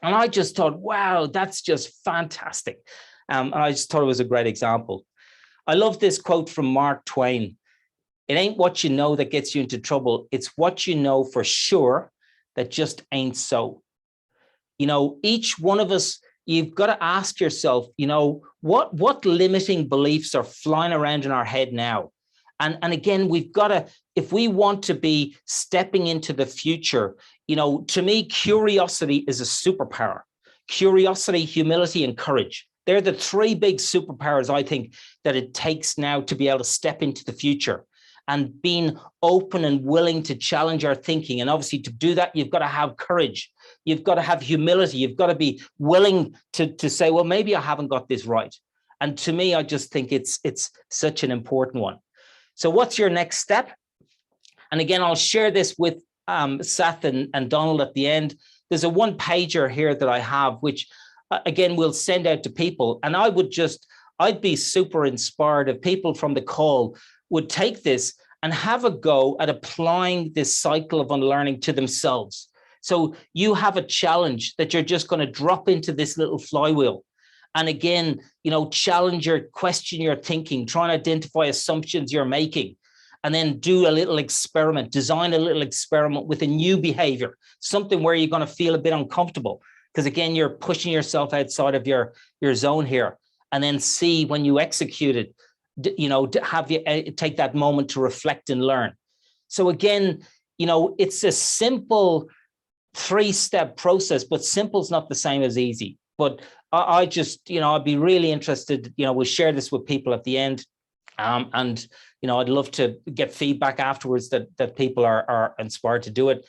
And I just thought, wow, that's just fantastic. And I just thought it was a great example. I love this quote from Mark Twain. It ain't what you know that gets you into trouble. It's what you know for sure that just ain't so. You know, each one of us, you've got to ask yourself, you know, what limiting beliefs are flying around in our head now? And again, we've got to, if we want to be stepping into the future, you know, to me, curiosity is a superpower. Curiosity, humility, and courage. They're the three big superpowers, I think, that it takes now to be able to step into the future. And being open and willing to challenge our thinking. And obviously to do that, you've got to have courage. You've got to have humility. You've got to be willing to say, well, maybe I haven't got this right. And to me, I just think it's such an important one. So what's your next step? And again, I'll share this with Seth and Donald at the end. There's a one pager here that I have, which again, we'll send out to people. And I'd be super inspired if people from the call would take this and have a go at applying this cycle of unlearning to themselves. So you have a challenge that you're just going to drop into this little flywheel. And again, you know, question your thinking, try and identify assumptions you're making, and then do a little experiment, design a little experiment with a new behavior, something where you're going to feel a bit uncomfortable. Because again, you're pushing yourself outside of your zone here, and then see when you execute it, you know, have you take that moment to reflect and learn. So again, you know, it's a simple 3-step process, but simple is not the same as easy. But I just, you know, I'd be really interested, you know, we'll share this with people at the end. And, you know, I'd love to get feedback afterwards that people are inspired to do it.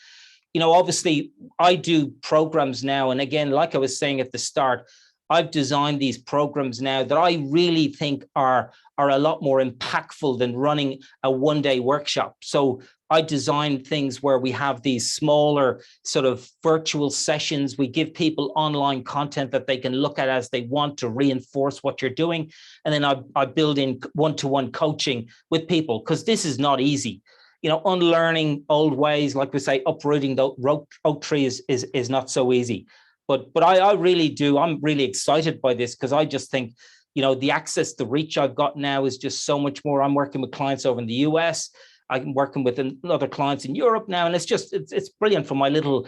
You know, obviously I do programs now. And again, like I was saying at the start, I've designed these programs now that I really think are a lot more impactful than running a one-day workshop. So I designed things where we have these smaller sort of virtual sessions. We give people online content that they can look at as they want to reinforce what you're doing. And then I build in one-to-one coaching with people, because this is not easy. You know, unlearning old ways, like we say, uprooting the oak tree is not so easy. But I really do. I'm really excited by this, because I just think, you know, the access, the reach I've got now is just so much more. I'm working with clients over in the US. I'm working with other clients in Europe now. And it's brilliant from my little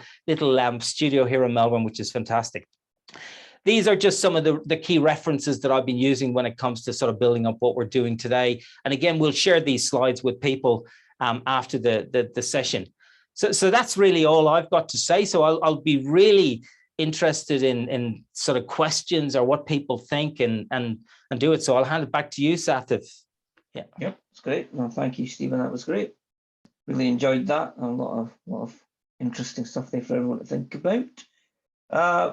studio here in Melbourne, which is fantastic. These are just some of the key references that I've been using when it comes to sort of building up what we're doing today. And again, we'll share these slides with people after the session. So that's really all I've got to say. So I'll be really interested in sort of questions or what people think and do it. So I'll hand it back to you, Sath. Yeah. Yep, it's great. Well, thank you, Stephen. That was great. Really enjoyed that. A lot of interesting stuff there for everyone to think about.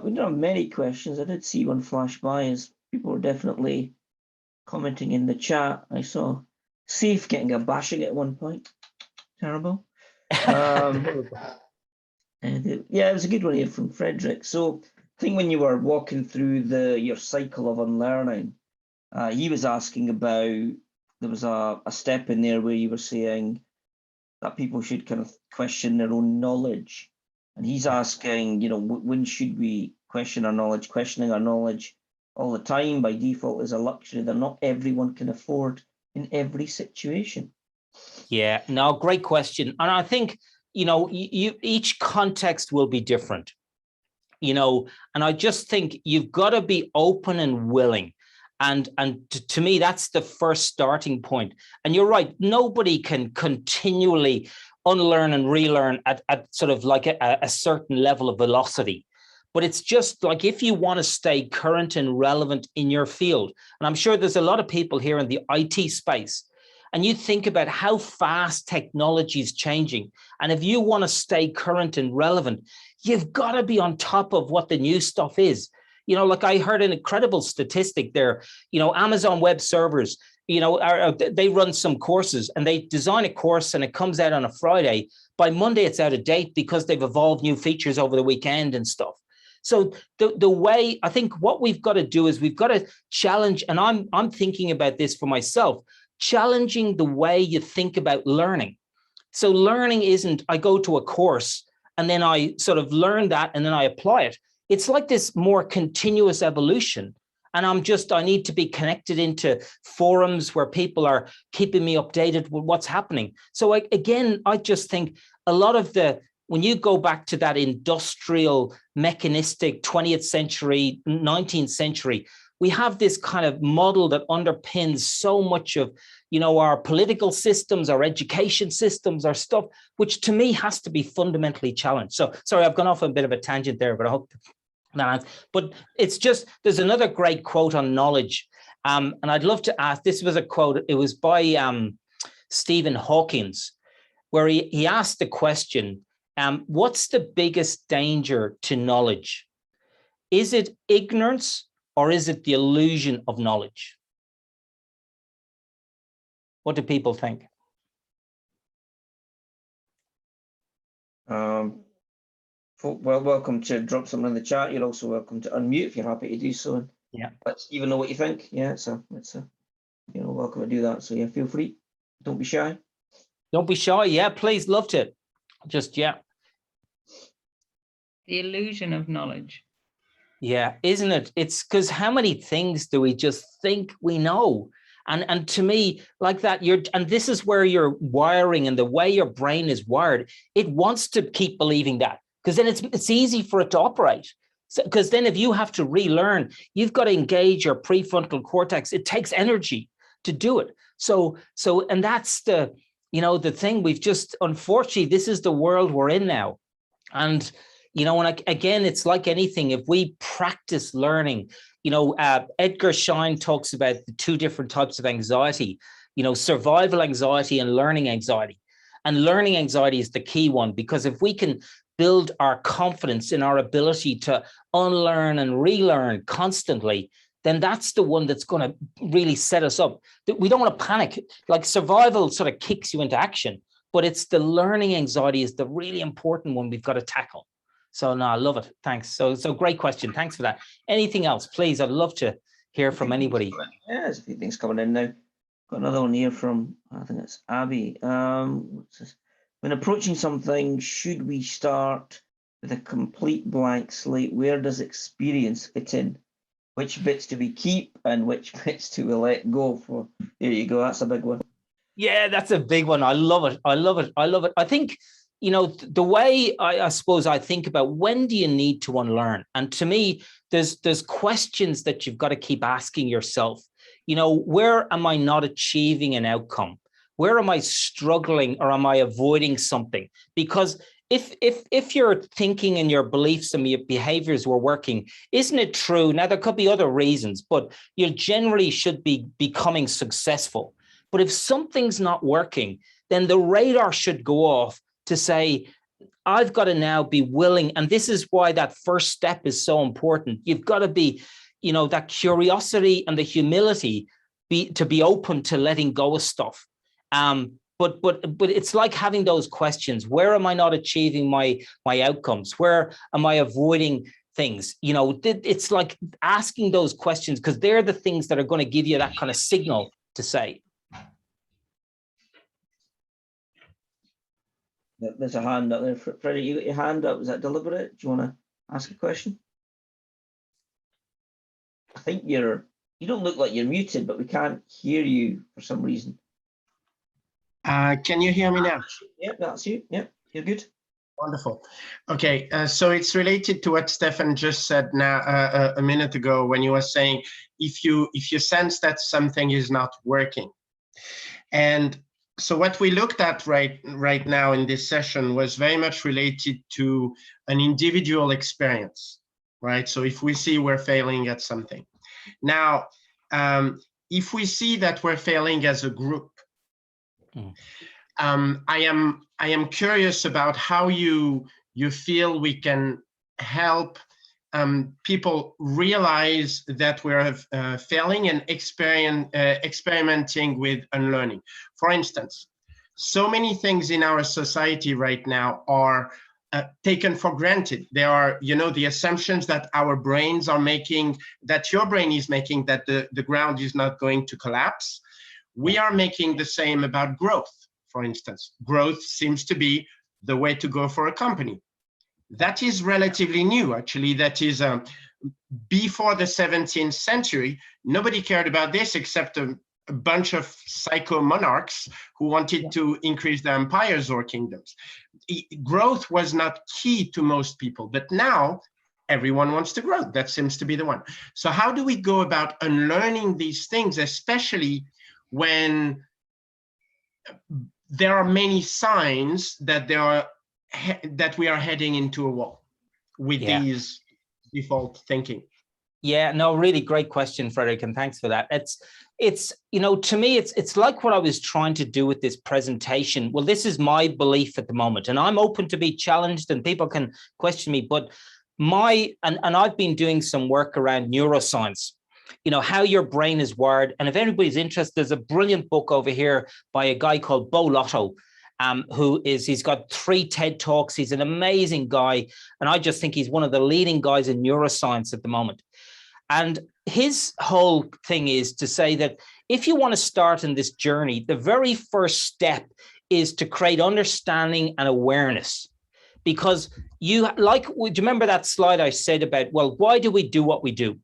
We don't have many questions. I did see one flash by as people were definitely commenting in the chat. I saw Safe getting a bashing at one point. Terrible. And yeah, it was a good one here from Frederick. So I think when you were walking through your cycle of unlearning, he was asking about, there was a step in there where you were saying that people should kind of question their own knowledge. And he's asking, you know, when should we question our knowledge? Questioning our knowledge all the time by default is a luxury that not everyone can afford in every situation. Yeah, no, great question. And I think, you know, each context will be different. you know, and I just think you've got to be open and willing. And to me, that's the first starting point. And you're right, nobody can continually unlearn and relearn at sort of like a certain level of velocity. But it's just like, if you want to stay current and relevant in your field, and I'm sure there's a lot of people here in the IT space, and you think about how fast technology is changing. And if you want to stay current and relevant, you've got to be on top of what the new stuff is. You know, like I heard an incredible statistic there, you know, Amazon Web Servers, you know, they run some courses and they design a course and it comes out on a Friday. By Monday, it's out of date because they've evolved new features over the weekend and stuff. So the way, I think what we've got to do is we've got to challenge, and I'm thinking about this for myself, challenging the way you think about learning. So learning isn't, I go to a course and then I sort of learn that and then I apply it. It's like this more continuous evolution. And I need to be connected into forums where people are keeping me updated with what's happening. So again, I just think a lot of when you go back to that industrial, mechanistic 20th century, 19th century, we have this kind of model that underpins so much of, you know, our political systems, our education systems, our stuff, which to me has to be fundamentally challenged. So sorry, I've gone off a bit of a tangent there, but I hope that, but it's just, there's another great quote on knowledge. And I'd love to ask, this was a quote, it was by Stephen Hawkins, where he asked the question, what's the biggest danger to knowledge? Is it ignorance or is it the illusion of knowledge? What do people think? Well, welcome to drop something in the chat. You're also welcome to unmute if you're happy to do so. Yeah. Let Stephen know what you think. Yeah, it's a you know, welcome to do that. So yeah, feel free. Don't be shy. Don't be shy. Yeah, please, loved it. Just, yeah. The illusion of knowledge. Yeah, isn't it? It's because how many things do we just think we know? And to me, like that, and this is where your wiring and the way your brain is wired, it wants to keep believing that, because then it's easy for it to operate. Because then if you have to relearn, you've got to engage your prefrontal cortex. It takes energy to do it. So, and that's the, you know, the thing we've just, unfortunately, this is the world we're in now. And, you know, and again, it's like anything, if we practice learning, you know, Edgar Schein talks about the two different types of anxiety, you know, survival anxiety and learning anxiety. And learning anxiety is the key one, because if we can build our confidence in our ability to unlearn and relearn constantly, then that's the one that's going to really set us up. We don't want to panic. Like survival sort of kicks you into action, but it's the learning anxiety is the really important one we've got to tackle. So no, I love it. Thanks. So great question. Thanks for that. Anything else, please? I'd love to hear from anybody. Yeah, there's a few things coming in now. Got another one here from, I think it's Abby. What's this? When approaching something, should we start with a complete blank slate? Where does experience fit in? Which bits do we keep and which bits do we let go for? There you go. That's a big one. Yeah, that's a big one. I love it. I love it. I love it. I think, you know, the way I suppose I think about when do you need to unlearn? And to me, there's questions that you've got to keep asking yourself. You know, where am I not achieving an outcome? Where am I struggling or am I avoiding something? Because if your thinking and your beliefs and your behaviors were working, isn't it true? Now, there could be other reasons, but you generally should be becoming successful. But if something's not working, then the radar should go off to say, I've got to now be willing. And this is why that first step is so important. You've got to be, you know, that curiosity and the humility to be open to letting go of stuff. But it's like having those questions. Where am I not achieving my outcomes? Where am I avoiding things? You know, it's like asking those questions, because they're the things that are going to give you that kind of signal to say. There's a hand up there. Freddie, you got your hand up. Was that deliberate? Do you want to ask a question? I think you don't look like you're muted, but we can't hear you for some reason. Can you hear me now? Yep, that's you. Yep, you're good. Wonderful. Okay, so it's related to what Stephen just said now a minute ago when you were saying if you sense that something is not working. And so what we looked at right now in this session was very much related to an individual experience, right? So if we see we're failing at something. Now, if we see that we're failing as a group, I am curious about how you feel we can help people realize that we're failing and experimenting with unlearning. For instance, so many things in our society right now are taken for granted. There are, the assumptions that our brains are making, that your brain is making, that the ground is not going to collapse. We are making the same about growth. For instance, growth seems to be the way to go for a company. That is relatively new, actually. That is before the 17th century, nobody cared about this except a bunch of psycho monarchs who wanted to increase their empires or kingdoms. Growth was not key to most people, but now everyone wants to grow. That seems to be the one. So how do we go about unlearning these things, especially when there are many signs that we are heading into a wall with these default thinking? Yeah, no, really great question, Frederick, and thanks for that. It's to me, it's like what I was trying to do with this presentation. Well, this is my belief at the moment, and I'm open to be challenged and people can question me, but and I've been doing some work around neuroscience, how your brain is wired. And if anybody's interested, there's a brilliant book over here by a guy called Bo Lotto, he's got 3 TED Talks. He's an amazing guy. And I just think he's one of the leading guys in neuroscience at the moment. And his whole thing is to say that if you want to start in this journey, the very first step is to create understanding and awareness. Because do you remember that slide I said about, well, why do we do what we do?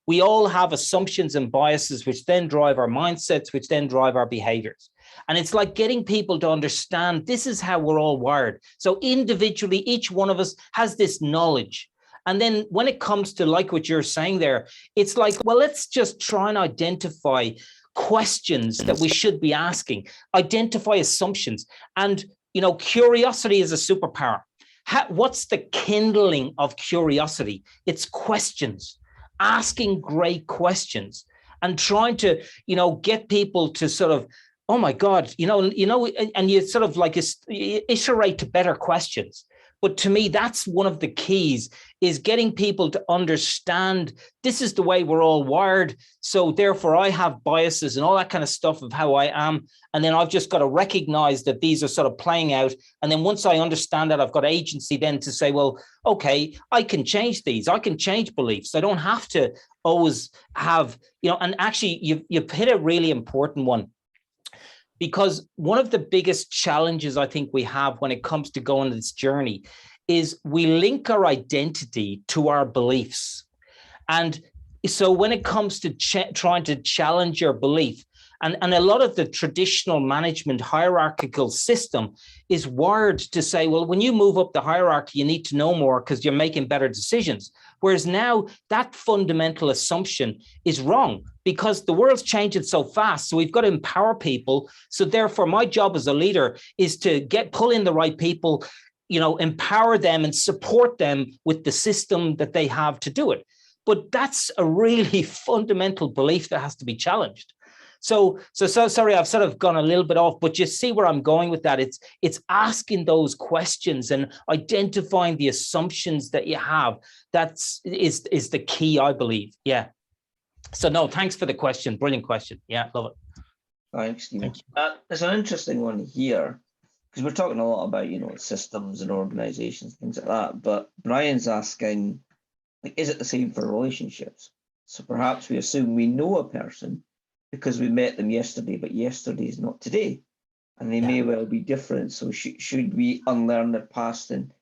We all have assumptions and biases, which then drive our mindsets, which then drive our behaviors. And it's like getting people to understand this is how we're all wired. So individually, each one of us has this knowledge. And then when it comes to like what you're saying there, it's like, well, let's just try and identify questions that we should be asking, identify assumptions. And, curiosity is a superpower. What's the kindling of curiosity? It's questions. Asking great questions and trying to, get people to sort of, oh my God, and you sort of like iterate to better questions. But to me, that's one of the keys, is getting people to understand this is the way we're all wired. So therefore I have biases and all that kind of stuff of how I am. And then I've just got to recognize that these are sort of playing out. And then once I understand that, I've got agency then to say, well, okay, I can change these. I can change beliefs. I don't have to always have, and actually you've hit a really important one. Because one of the biggest challenges I think we have when it comes to going on this journey is we link our identity to our beliefs. And so when it comes to trying to challenge your belief, and a lot of the traditional management hierarchical system is wired to say, well, when you move up the hierarchy, you need to know more because you're making better decisions. Whereas now that fundamental assumption is wrong because the world's changing so fast. So we've got to empower people. So therefore, my job as a leader is to pull in the right people, empower them and support them with the system that they have to do it. But that's a really fundamental belief that has to be challenged. So sorry, I've sort of gone a little bit off, but you see where I'm going with that. It's asking those questions and identifying the assumptions that you have. Is the key, I believe. Yeah. So no, thanks for the question. Brilliant question. Yeah, love it. Thanks, Stephen. There's an interesting one here because we're talking a lot about, systems and organizations, things like that. But Brian's asking, is it the same for relationships? So perhaps we assume we know a person because we met them yesterday, but yesterday is not today. And they may well be different. So should we unlearn their past and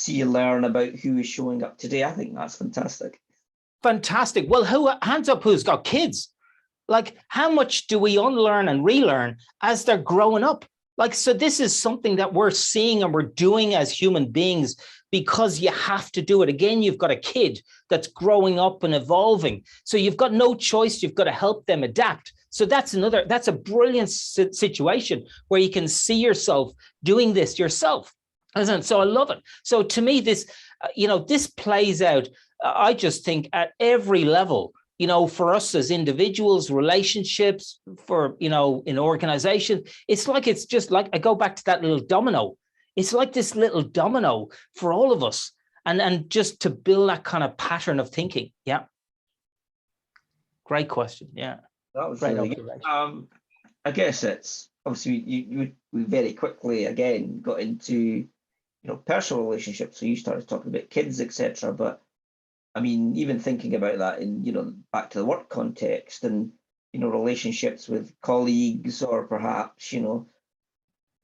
learn about who is showing up today? I think that's fantastic. Fantastic. Well, hands up who's got kids? Like, how much do we unlearn and relearn as they're growing up? Like, so this is something that we're seeing and we're doing as human beings because you have to do it. Again, you've got a kid that's growing up and evolving. So you've got no choice. You've got to help them adapt. So that's a brilliant situation where you can see yourself doing this yourself. So I love it. So to me, this, this plays out, I just think, at every level. For us as individuals, relationships, for, in organization, it's just like, I go back to that little domino. It's like this little domino for all of us, and just to build that kind of pattern of thinking. Yeah. Great question. Yeah. That was really good. I guess it's obviously we very quickly again got into, personal relationships. So you started talking about kids, etc. But I mean, even thinking about that in, back to the work context and, relationships with colleagues, or perhaps,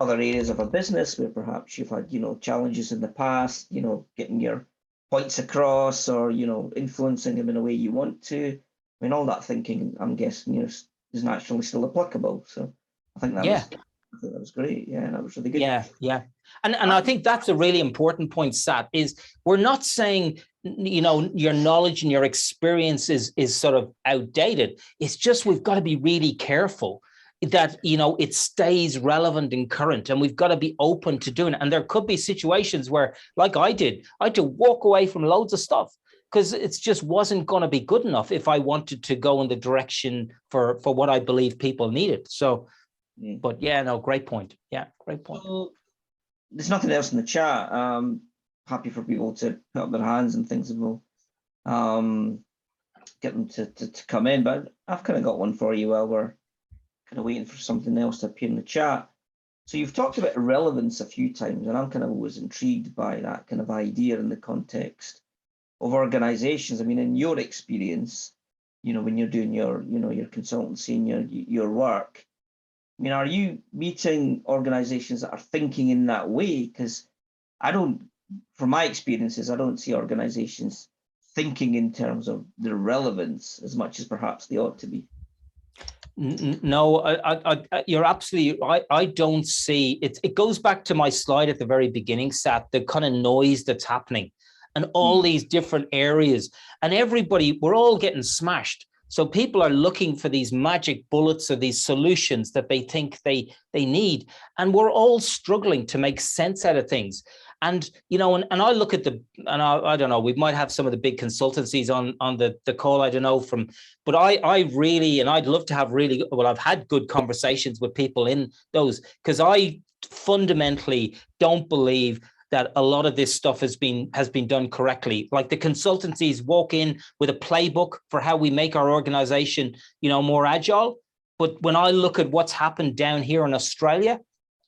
other areas of a business where perhaps you've had, challenges in the past, getting your points across, or, influencing them in a way you want to. I mean, all that thinking, I'm guessing, is naturally still applicable. So I think that was great. Yeah, that was really good. Yeah. And I think that's a really important point, Sat, is we're not saying, your knowledge and your experience is sort of outdated. It's just, we've got to be really careful that, it stays relevant and current, and we've got to be open to doing it. And there could be situations where, like I had to walk away from loads of stuff because it just wasn't going to be good enough if I wanted to go in the direction for what I believe people needed. So, but yeah, no, great point. Yeah, great point. So, there's nothing else in the chat. Happy for people to put up their hands and things, and we'll get them to come in. But I've kind of got one for you while we're kind of waiting for something else to appear in the chat. So you've talked about relevance a few times, and I'm kind of always intrigued by that kind of idea in the context of organizations. I mean, in your experience, when you're doing your, your consultancy and your work, I mean, are you meeting organizations that are thinking in that way? Because from my experiences, I don't see organizations thinking in terms of their relevance as much as perhaps they ought to be. No, you're absolutely right. I don't see it. It goes back to my slide at the very beginning, Sat, the kind of noise that's happening and all these different areas, and everybody, we're all getting smashed. So people are looking for these magic bullets or these solutions that they think they need. And we're all struggling to make sense out of things. And, and I look at I don't know, we might have some of the big consultancies on the call, I don't know, but I really, and I'd love to have I've had good conversations with people in those, because I fundamentally don't believe that a lot of this stuff has been done correctly. Like the consultancies walk in with a playbook for how we make our organization, more agile. But when I look at what's happened down here in Australia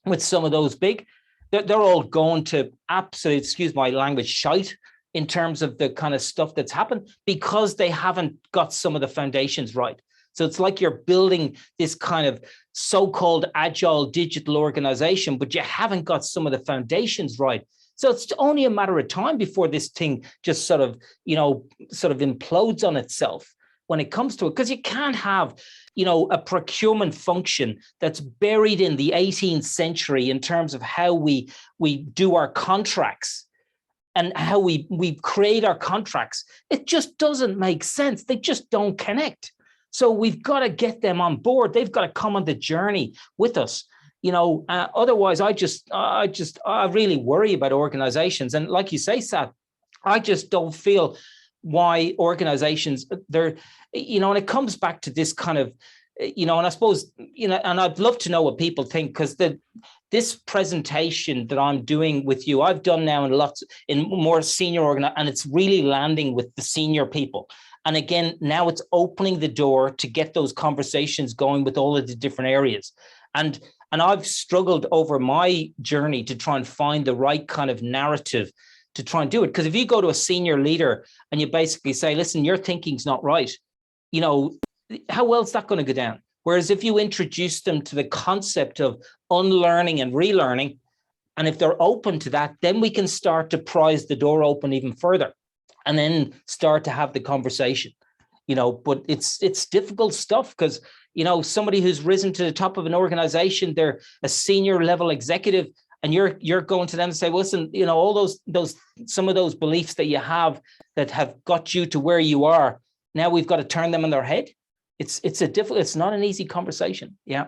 with some of those big, they're all going to absolute, excuse my language, shite in terms of the kind of stuff that's happened because they haven't got some of the foundations right. So it's like you're building this kind of so-called agile digital organization, but you haven't got some of the foundations right. So it's only a matter of time before this thing just sort of implodes on itself when it comes to it, because you can't have, a procurement function that's buried in the 18th century in terms of how we do our contracts and how we create our contracts. It just doesn't make sense. They just don't connect. So we've got to get them on board. They've got to come on the journey with us. Otherwise, I really worry about organizations. And like you say, Sat, I just don't feel why organizations, and it comes back to this kind of, and I suppose, and I'd love to know what people think, because this presentation that I'm doing with you, I've done now in more senior and it's really landing with the senior people. And again, now it's opening the door to get those conversations going with all of the different areas. And I've struggled over my journey to try and find the right kind of narrative to try and do it. Because if you go to a senior leader and you basically say, listen, your thinking's not right, how well is that going to go down? Whereas if you introduce them to the concept of unlearning and relearning, and if they're open to that, then we can start to prise the door open even further and then start to have the conversation. But it's difficult stuff because, somebody who's risen to the top of an organization, they're a senior level executive, and you're going to them and say, well, listen, all those some of those beliefs that you have that have got you to where you are, now we've got to turn them on their head. It's not an easy conversation. Yeah.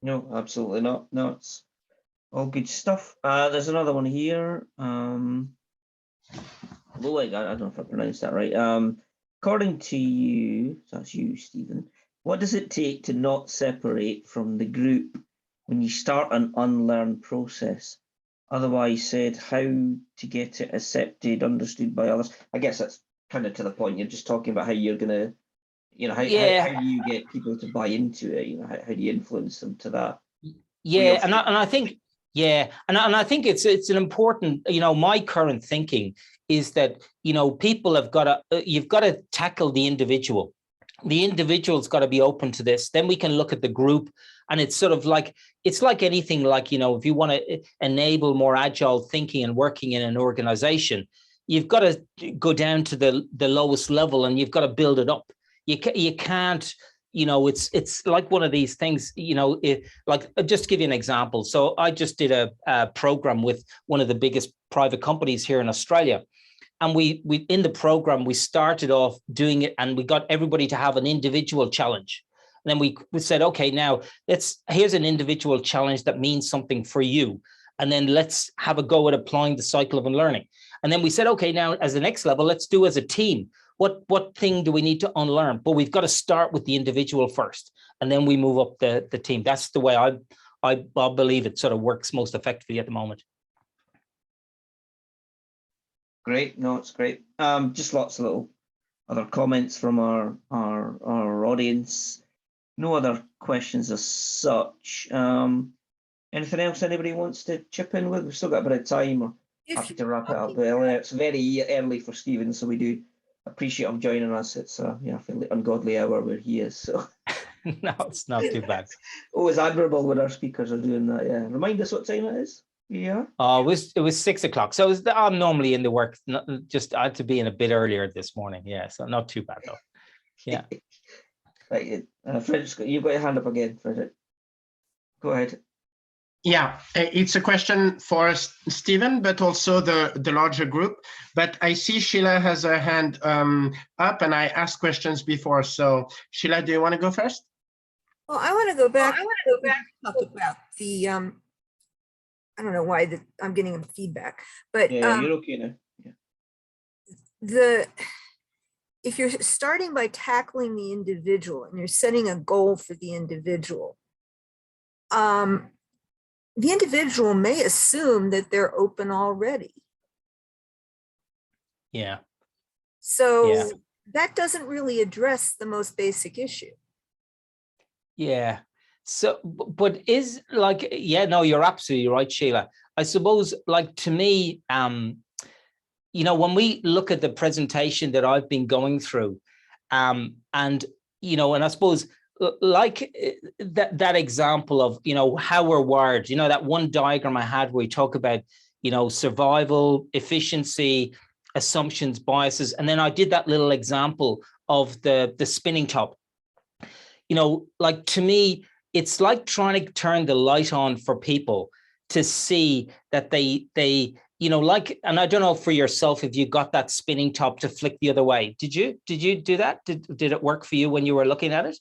No, absolutely not. No, it's all good stuff. There's another one here. I don't know if I pronounced that right. According to you, that's you, Stephen, what does it take to not separate from the group when you start an unlearn process? Otherwise said, how to get it accepted, understood by others. I guess that's kind of to the point. You're just talking about how you're going to, how do you get people to buy into it? How do you influence them to that? Yeah, and I think, and I think it's an important, my current thinking is that, people you've got to tackle the individual. The individual's got to be open to this. Then we can look at the group, and it's sort of like, it's like anything, like, if you want to enable more agile thinking and working in an organization, you've got to go down to the lowest level, and you've got to build it up. You can't, it's like one of these things, like, just to give you an example. So I just did a program with one of the biggest private companies here in Australia. And we in the program, we started off doing it, and we got everybody to have an individual challenge. And then we said, okay, now here's an individual challenge that means something for you. And then let's have a go at applying the cycle of unlearning. And then we said, okay, now as the next level, let's do as a team. What thing do we need to unlearn? But we've got to start with the individual first, and then we move up the team. That's the way I believe it sort of works most effectively at the moment. Great. No, it's great. Just lots of little other comments from our audience. No other questions as such. Anything else anybody wants to chip in with? We've still got a bit of time. Or happy to wrap it up. It's very early for Stephen, so we do appreciate him joining us. It's a fairly ungodly hour where he is. So no, it's not too bad. Always admirable when our speakers are doing that. Yeah. Remind us what time it is. Yeah. It was 6 o'clock. So I'm normally in the work. I had to be in a bit earlier this morning. Yeah, so not too bad though. Yeah. Right. Frederick, you've got your hand up again, Frederick. Go ahead. Yeah, it's a question for Stephen, but also the larger group. But I see Sheila has her hand up, and I asked questions before. So Sheila, do you want to go first? Well, I want to go back. Talk about the I don't know why I'm getting feedback, but yeah, you're okay now. Yeah. If you're starting by tackling the individual and you're setting a goal for the individual may assume that they're open already. Yeah. So that doesn't really address the most basic issue. Yeah. So, but no, you're absolutely right, Sheila. I suppose, like, to me, when we look at the presentation that I've been going through, and I suppose, like that example of, how we're wired, that one diagram I had where we talk about, survival, efficiency, assumptions, biases. And then I did that little example of the spinning top. Like, to me, it's like trying to turn the light on for people to see that they and I don't know for yourself if you got that spinning top to flick the other way. Did you do that? Did it work for you when you were looking at it?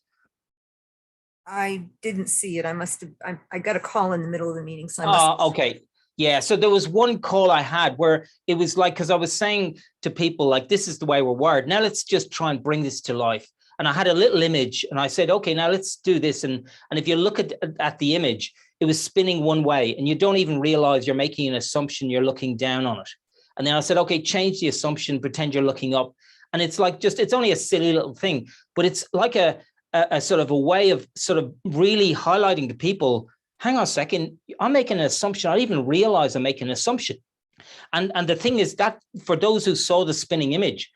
I didn't see it. I got a call in the middle of the meeting. So okay. Yeah. So there was one call I had where it was like, because I was saying to people, like, this is the way we're wired. Now let's just try and bring this to life. And I had a little image and I said, okay, now let's do this. And if you look at the image, it was spinning one way and you don't even realize you're making an assumption, you're looking down on it. And then I said, okay, change the assumption, pretend you're looking up. And it's like, it's only a silly little thing, but it's like a sort of a way of sort of really highlighting to people, hang on a second, I'm making an assumption. I didn't even realize I'm making an assumption. And the thing is that for those who saw the spinning image,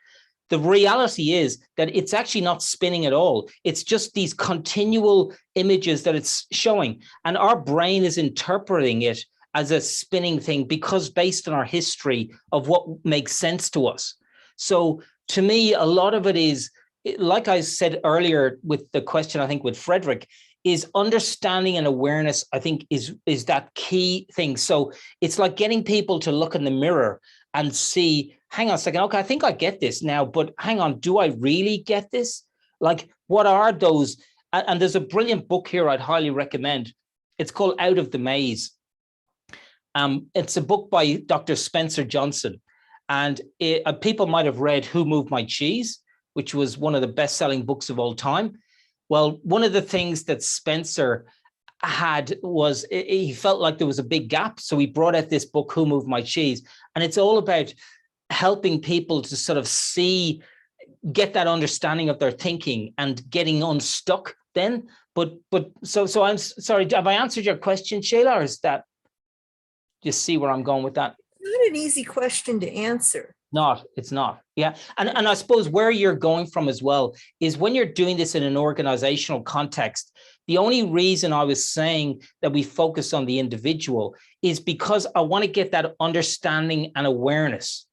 the reality is that it's actually not spinning at all. It's just these continual images that it's showing. And our brain is interpreting it as a spinning thing because based on our history of what makes sense to us. So to me, a lot of it is like I said earlier with the question, I think with Frederick, is understanding and awareness, I think is that key thing. So it's like getting people to look in the mirror and see, hang on a second, okay, I think I get this now, but hang on, do I really get this? Like, what are those? And there's a brilliant book here I'd highly recommend. It's called Out of the Maze. It's a book by Dr. Spencer Johnson. And people might have read Who Moved My Cheese, which was one of the best-selling books of all time. Well, one of the things that Spencer had was he felt like there was a big gap. So he brought out this book, Who Moved My Cheese? And it's all about helping people to sort of get that understanding of their thinking and getting unstuck then. So I'm sorry, have I answered your question, Sheila, or is that, just see where I'm going with that? Not an easy question to answer. It's not. Yeah. And I suppose where you're going from as well is when you're doing this in an organizational context, the only reason I was saying that we focus on the individual is because I want to get that understanding and awareness.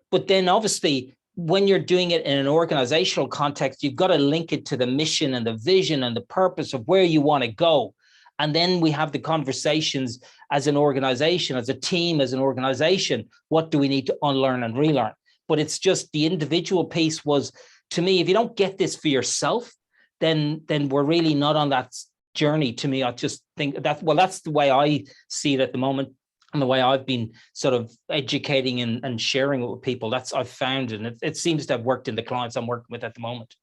But then obviously, when you're doing it in an organizational context, you've got to link it to the mission and the vision and the purpose of where you want to go. And then we have the conversations as an organization, as a team, as an organization, what do we need to unlearn and relearn? But it's just the individual piece was, to me, if you don't get this for yourself, then we're really not on that journey. To me, I just think that, well, that's the way I see it at the moment and the way I've been sort of educating and sharing it with people. That's I've found, and it seems to have worked in the clients I'm working with at the moment.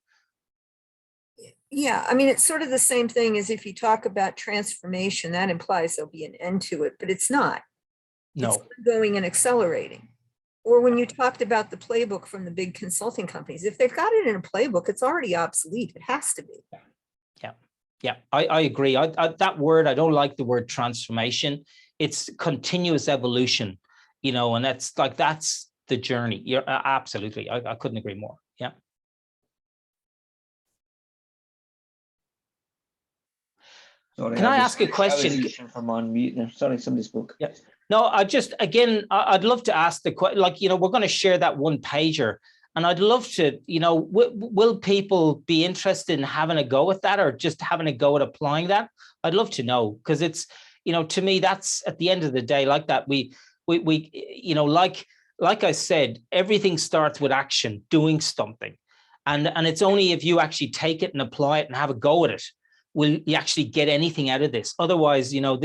Yeah, I mean, it's sort of the same thing as if you talk about transformation, that implies there'll be an end to it, but it's not. No. It's going and accelerating. Or when you talked about the playbook from the big consulting companies, if they've got it in a playbook, it's already obsolete. It has to be. Yeah, I agree. That word, I don't like the word transformation. It's continuous evolution, and that's the journey. You're absolutely, I couldn't agree more. Yeah. Sorry, Can I ask a question? From on mute there. Sorry, somebody spoke. Yeah. No, I'd love to ask the question, we're going to share that one pager, and I'd love to, will people be interested in having a go at that or just having a go at applying that? I'd love to know, because it's, to me, that's at the end of the day, like that, we like I said, everything starts with action, doing something. And it's only if you actually take it and apply it and have a go at it, will you actually get anything out of this? Otherwise, we'll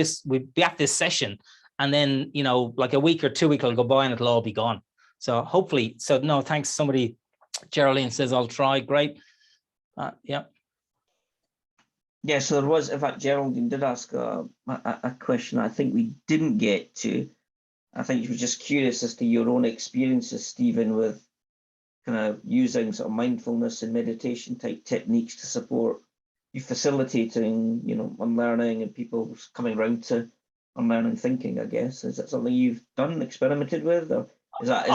be at this session and then, like a week or 2 weeks will go by and it'll all be gone. So hopefully, no, thanks. Somebody, Geraldine says, I'll try. Great. Yeah. Yeah, so there was, in fact, Geraldine did ask a question I think we didn't get to. I think she was just curious as to your own experiences, Stephen, with kind of using sort of mindfulness and meditation type techniques to support you facilitating, unlearning and people coming around to unlearning thinking, I guess. Is that something you've done, experimented with, or is that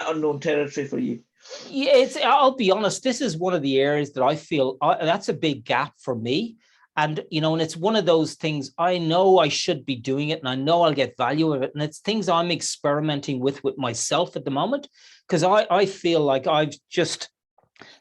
unknown territory for you? Yeah, I'll be honest, this is one of the areas that I feel that's a big gap for me. And, and it's one of those things, I know I should be doing it and I know I'll get value of it. And it's things I'm experimenting with myself at the moment, because I feel like I've just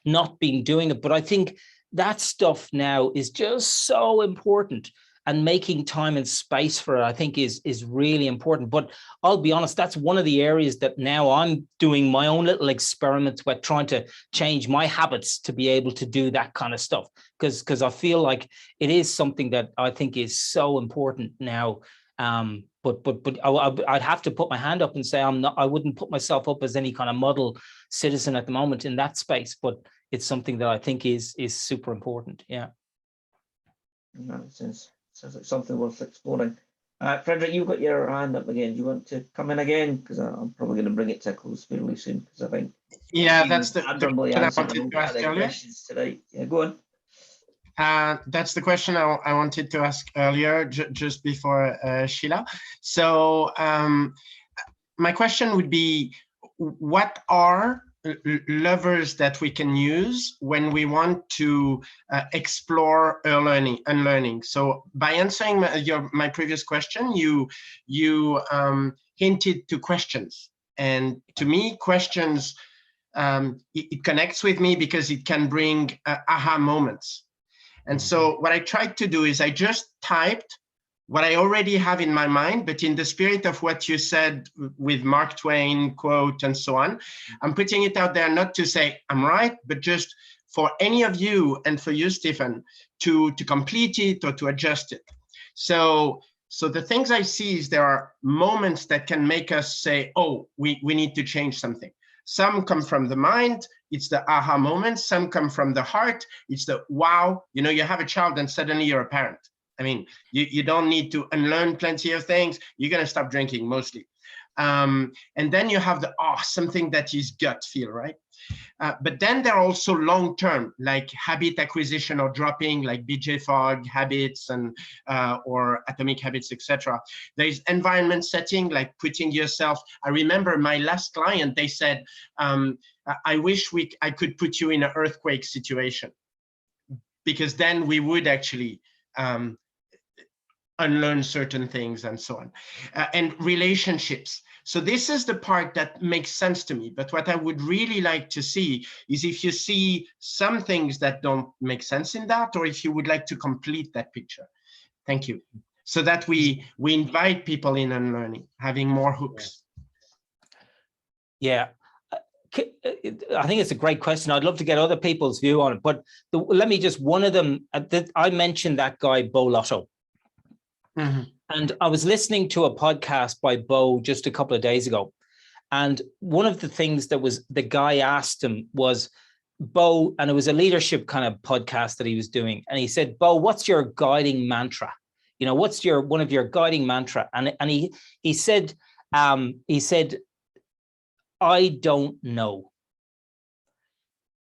not been doing it. But I think that stuff now is just so important, and making time and space for it, I think is really important. But I'll be honest, that's one of the areas that now I'm doing my own little experiments with, trying to change my habits to be able to do that kind of stuff. Because I feel like it is something that I think is so important now. But I'd have to put my hand up and say I wouldn't put myself up as any kind of model citizen at the moment in that space. But it's something that I think is super important. Yeah. That sounds like something worth exploring. Frederick, you've got your hand up again. Do you want to come in again? Because I'm probably going to bring it to a close fairly soon, because I think that's the question I wanted to ask earlier. Today. Yeah, go on. That's the question I wanted to ask earlier, just before Sheila. So my question would be, what are levers that we can use when we want to explore unlearning? So by answering my previous question, you hinted to questions, and to me, questions it connects with me because it can bring aha moments. And so what I tried to do is I just typed what I already have in my mind, but in the spirit of what you said with Mark Twain quote and so on, I'm putting it out there not to say I'm right, but just for any of you and for you, Stephen, to complete it or to adjust it. So the things I see is there are moments that can make us say, oh, we need to change something. Some come from the mind, it's the aha moments. Some come from the heart, it's the wow. You know, you have a child and suddenly you're a parent. I mean, you don't need to unlearn plenty of things. You're going to stop drinking mostly. And then you have the, something that is gut feel, right? But then there are also long-term, like habit acquisition or dropping, like BJ Fogg habits and or atomic habits, etc. There is environment setting, like putting yourself. I remember my last client, they said, I wish I could put you in an earthquake situation, because then we would actually unlearn certain things and so on. And relationships. So this is the part that makes sense to me. But what I would really like to see is if you see some things that don't make sense in that, or if you would like to complete that picture. Thank you. So that we invite people in Unlearning, having more hooks. Yeah. I think it's a great question. I'd love to get other people's view on it, but let me just, one of them, I mentioned that guy, Bo Lotto. Mm-hmm. And I was listening to a podcast by Bo just a couple of days ago. And one of the things that was, the guy asked him was, Bo, and it was a leadership kind of podcast that he was doing. And he said, Bo, what's your guiding mantra? You know, what's one of your guiding mantra? And he said, I don't know.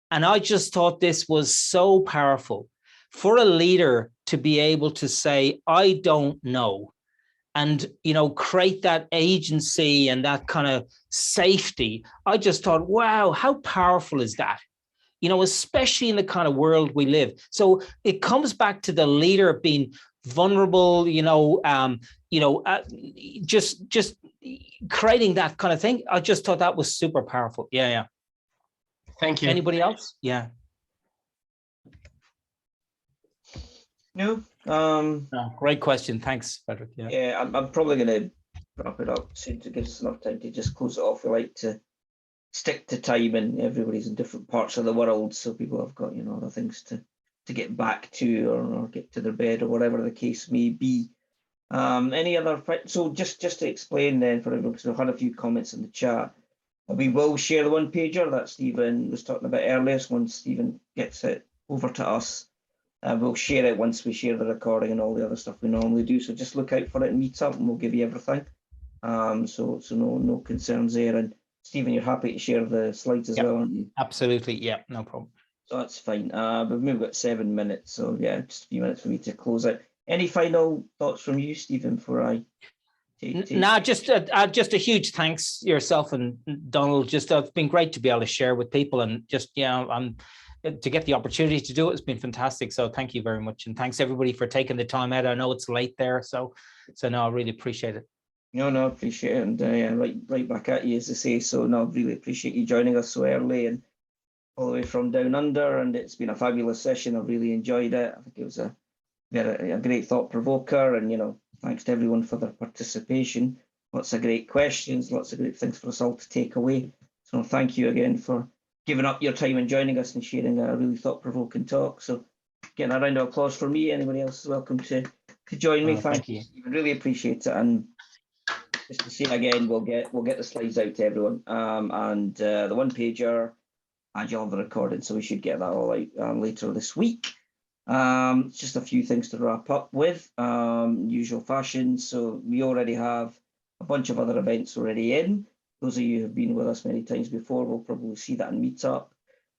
And I just thought this was so powerful for a leader to be able to say, I don't know, and, you know, create that agency and that kind of safety. I just thought, wow, how powerful is that? You know, especially in the kind of world we live. So it comes back to the leader being vulnerable, just creating that kind of thing. I just thought that was super powerful. Yeah. Thank you. Anybody else? Yeah. No. Great question. Thanks, Frederick. Yeah, I'm probably going to wrap it up soon to give us enough time to just close it off. We like to stick to time, and everybody's in different parts of the world, so people have got, you know, other things to get back to, or get to their bed, or whatever the case may be. Any other? So just to explain then for everyone, because we've had a few comments in the chat. We will share the one pager that Stephen was talking about earlier. So once Stephen gets it over to us, we'll share it once we share the recording and all the other stuff we normally do. So just look out for it and meet up, and we'll give you everything. So no concerns there. And Stephen, you're happy to share the slides as well, aren't you? Absolutely. Yeah, no problem. So that's fine. We've got 7 minutes. So yeah, just a few minutes for me to close out. Any final thoughts from you, Stephen, before I take? No, just a huge thanks yourself and Donald. Just it's been great to be able to share with people, and just, you know, to get the opportunity to do it, it's been fantastic. So thank you very much, and thanks everybody for taking the time out. I know it's late there, so no, I really appreciate it. No, I appreciate it, and yeah, right back at you, as I say. So no, I really appreciate you joining us so early and all the way from down under, and it's been a fabulous session. I really enjoyed it. I think it was a great thought provoker, and, you know, thanks to everyone for their participation. Lots of great questions, lots of great things for us all to take away. So thank you again for giving up your time and joining us and sharing a really thought-provoking talk. So getting a round of applause for me. Anybody else is welcome to join me. Thank you. I really appreciate it. And just to say again, we'll get the slides out to everyone, and the one pager, and you'll have the recording, so we should get that all out later this week. Just a few things to wrap up with, usual fashion. So we already have a bunch of other events already in. Those of you who have been with us many times before will probably see that in Meetup.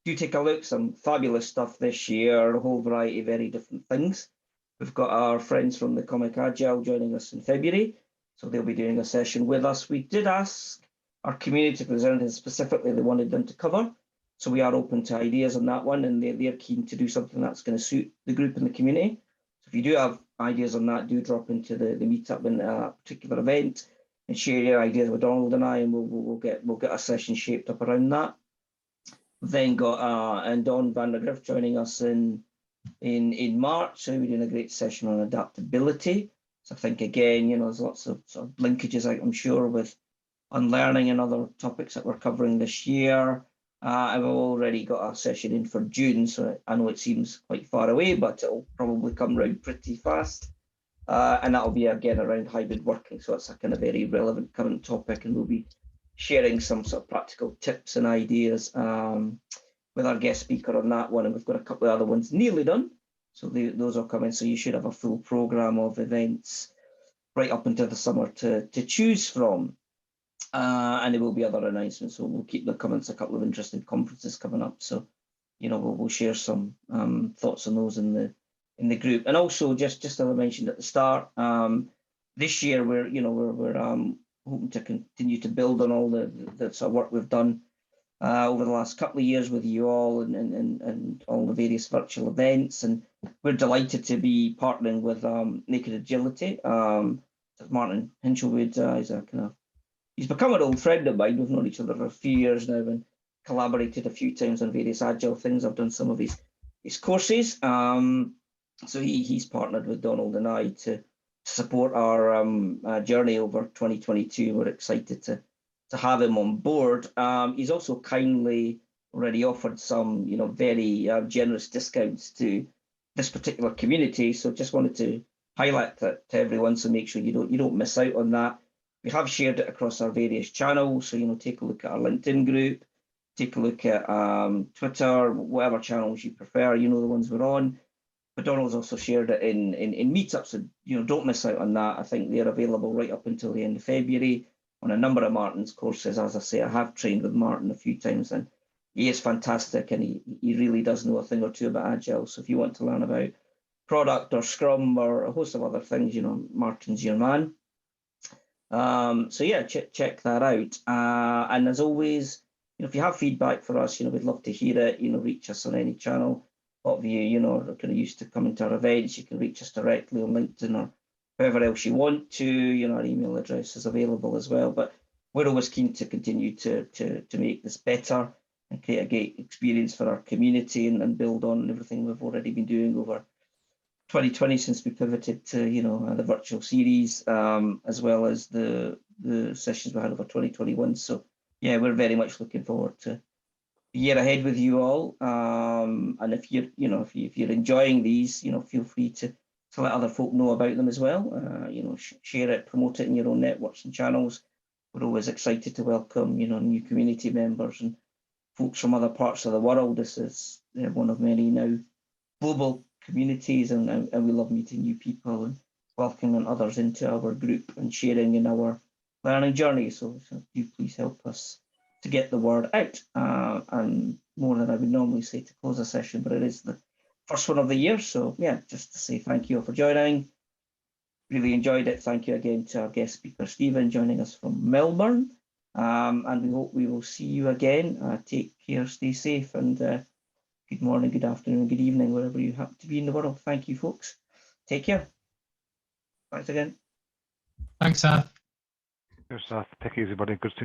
Do take a look, some fabulous stuff this year, a whole variety of very different things. We've got our friends from the Comic Agile joining us in February, so they'll be doing a session with us. We did ask our community if there's anything specifically they wanted them to cover, so we are open to ideas on that one, and they're keen to do something that's going to suit the group and the community. So if you do have ideas on that, do drop into the Meetup in a particular event and share your ideas with Donald and I, and we'll get a session shaped up around that. We've then got and Don van der Grift joining us in March. So we're doing a great session on adaptability. So I think again, there's lots of sort of linkages, I'm sure, with unlearning and other topics that we're covering this year. I've already got a session in for June, so I know it seems quite far away, but it'll probably come round pretty fast. And that'll be again around hybrid working. So it's a kind of very relevant current topic, and we'll be sharing some sort of practical tips and ideas with our guest speaker on that one. And we've got a couple of other ones nearly done. So those are coming. So you should have a full program of events right up into the summer to choose from. And there will be other announcements. So we'll keep the comments, a couple of interesting conferences coming up. So, we'll share some thoughts on those in the group. And also, just as I mentioned at the start, this year we're hoping to continue to build on all the sort of work we've done over the last couple of years with you all and all the various virtual events. And we're delighted to be partnering with Naked Agility. Martin Hinchelwood he's become an old friend of mine. We've known each other for a few years now and collaborated a few times on various agile things. I've done some of his courses. So he's partnered with Donald and I to support our journey over 2022. We're excited to have him on board. He's also kindly already offered some, very generous discounts to this particular community. So just wanted to highlight that to everyone. So make sure you don't miss out on that. We have shared it across our various channels. So, take a look at our LinkedIn group, take a look at Twitter, whatever channels you prefer, the ones we're on. But Donald's also shared it in meetups. So, don't miss out on that. I think they're available right up until the end of February on a number of Martin's courses. As I say, I have trained with Martin a few times and he is fantastic and he really does know a thing or two about Agile. So if you want to learn about product or Scrum or a host of other things, Martin's your man. So yeah, check that out. And as always, if you have feedback for us, we'd love to hear it. Reach us on any channel. A lot of you, are kind of used to coming to our events. You can reach us directly on LinkedIn or wherever else you want to. Our email address is available as well. But we're always keen to continue to make this better and create a great experience for our community and build on everything we've already been doing over 2020 since we pivoted to the virtual series, as well as the sessions we had over 2021. So yeah, we're very much looking forward to the year ahead with you all. And if you're if you're enjoying these, feel free to let other folk know about them as well. Share it, promote it in your own networks and channels. We're always excited to welcome new community members and folks from other parts of the world. This is one of many now global communities, and we love meeting new people and welcoming others into our group and sharing in our learning journey. So do please help us to get the word out. And more than I would normally say to close a session, but it is the first one of the year. So yeah, just to say thank you all for joining. Really enjoyed it. Thank you again to our guest speaker, Stephen, joining us from Melbourne. And we hope we will see you again. Take care, stay safe, and good morning, good afternoon, good evening, wherever you happen to be in the world. Thank you, folks. Take care. Thanks again. Thanks, Seth. Take it easy, buddy. Good to see you.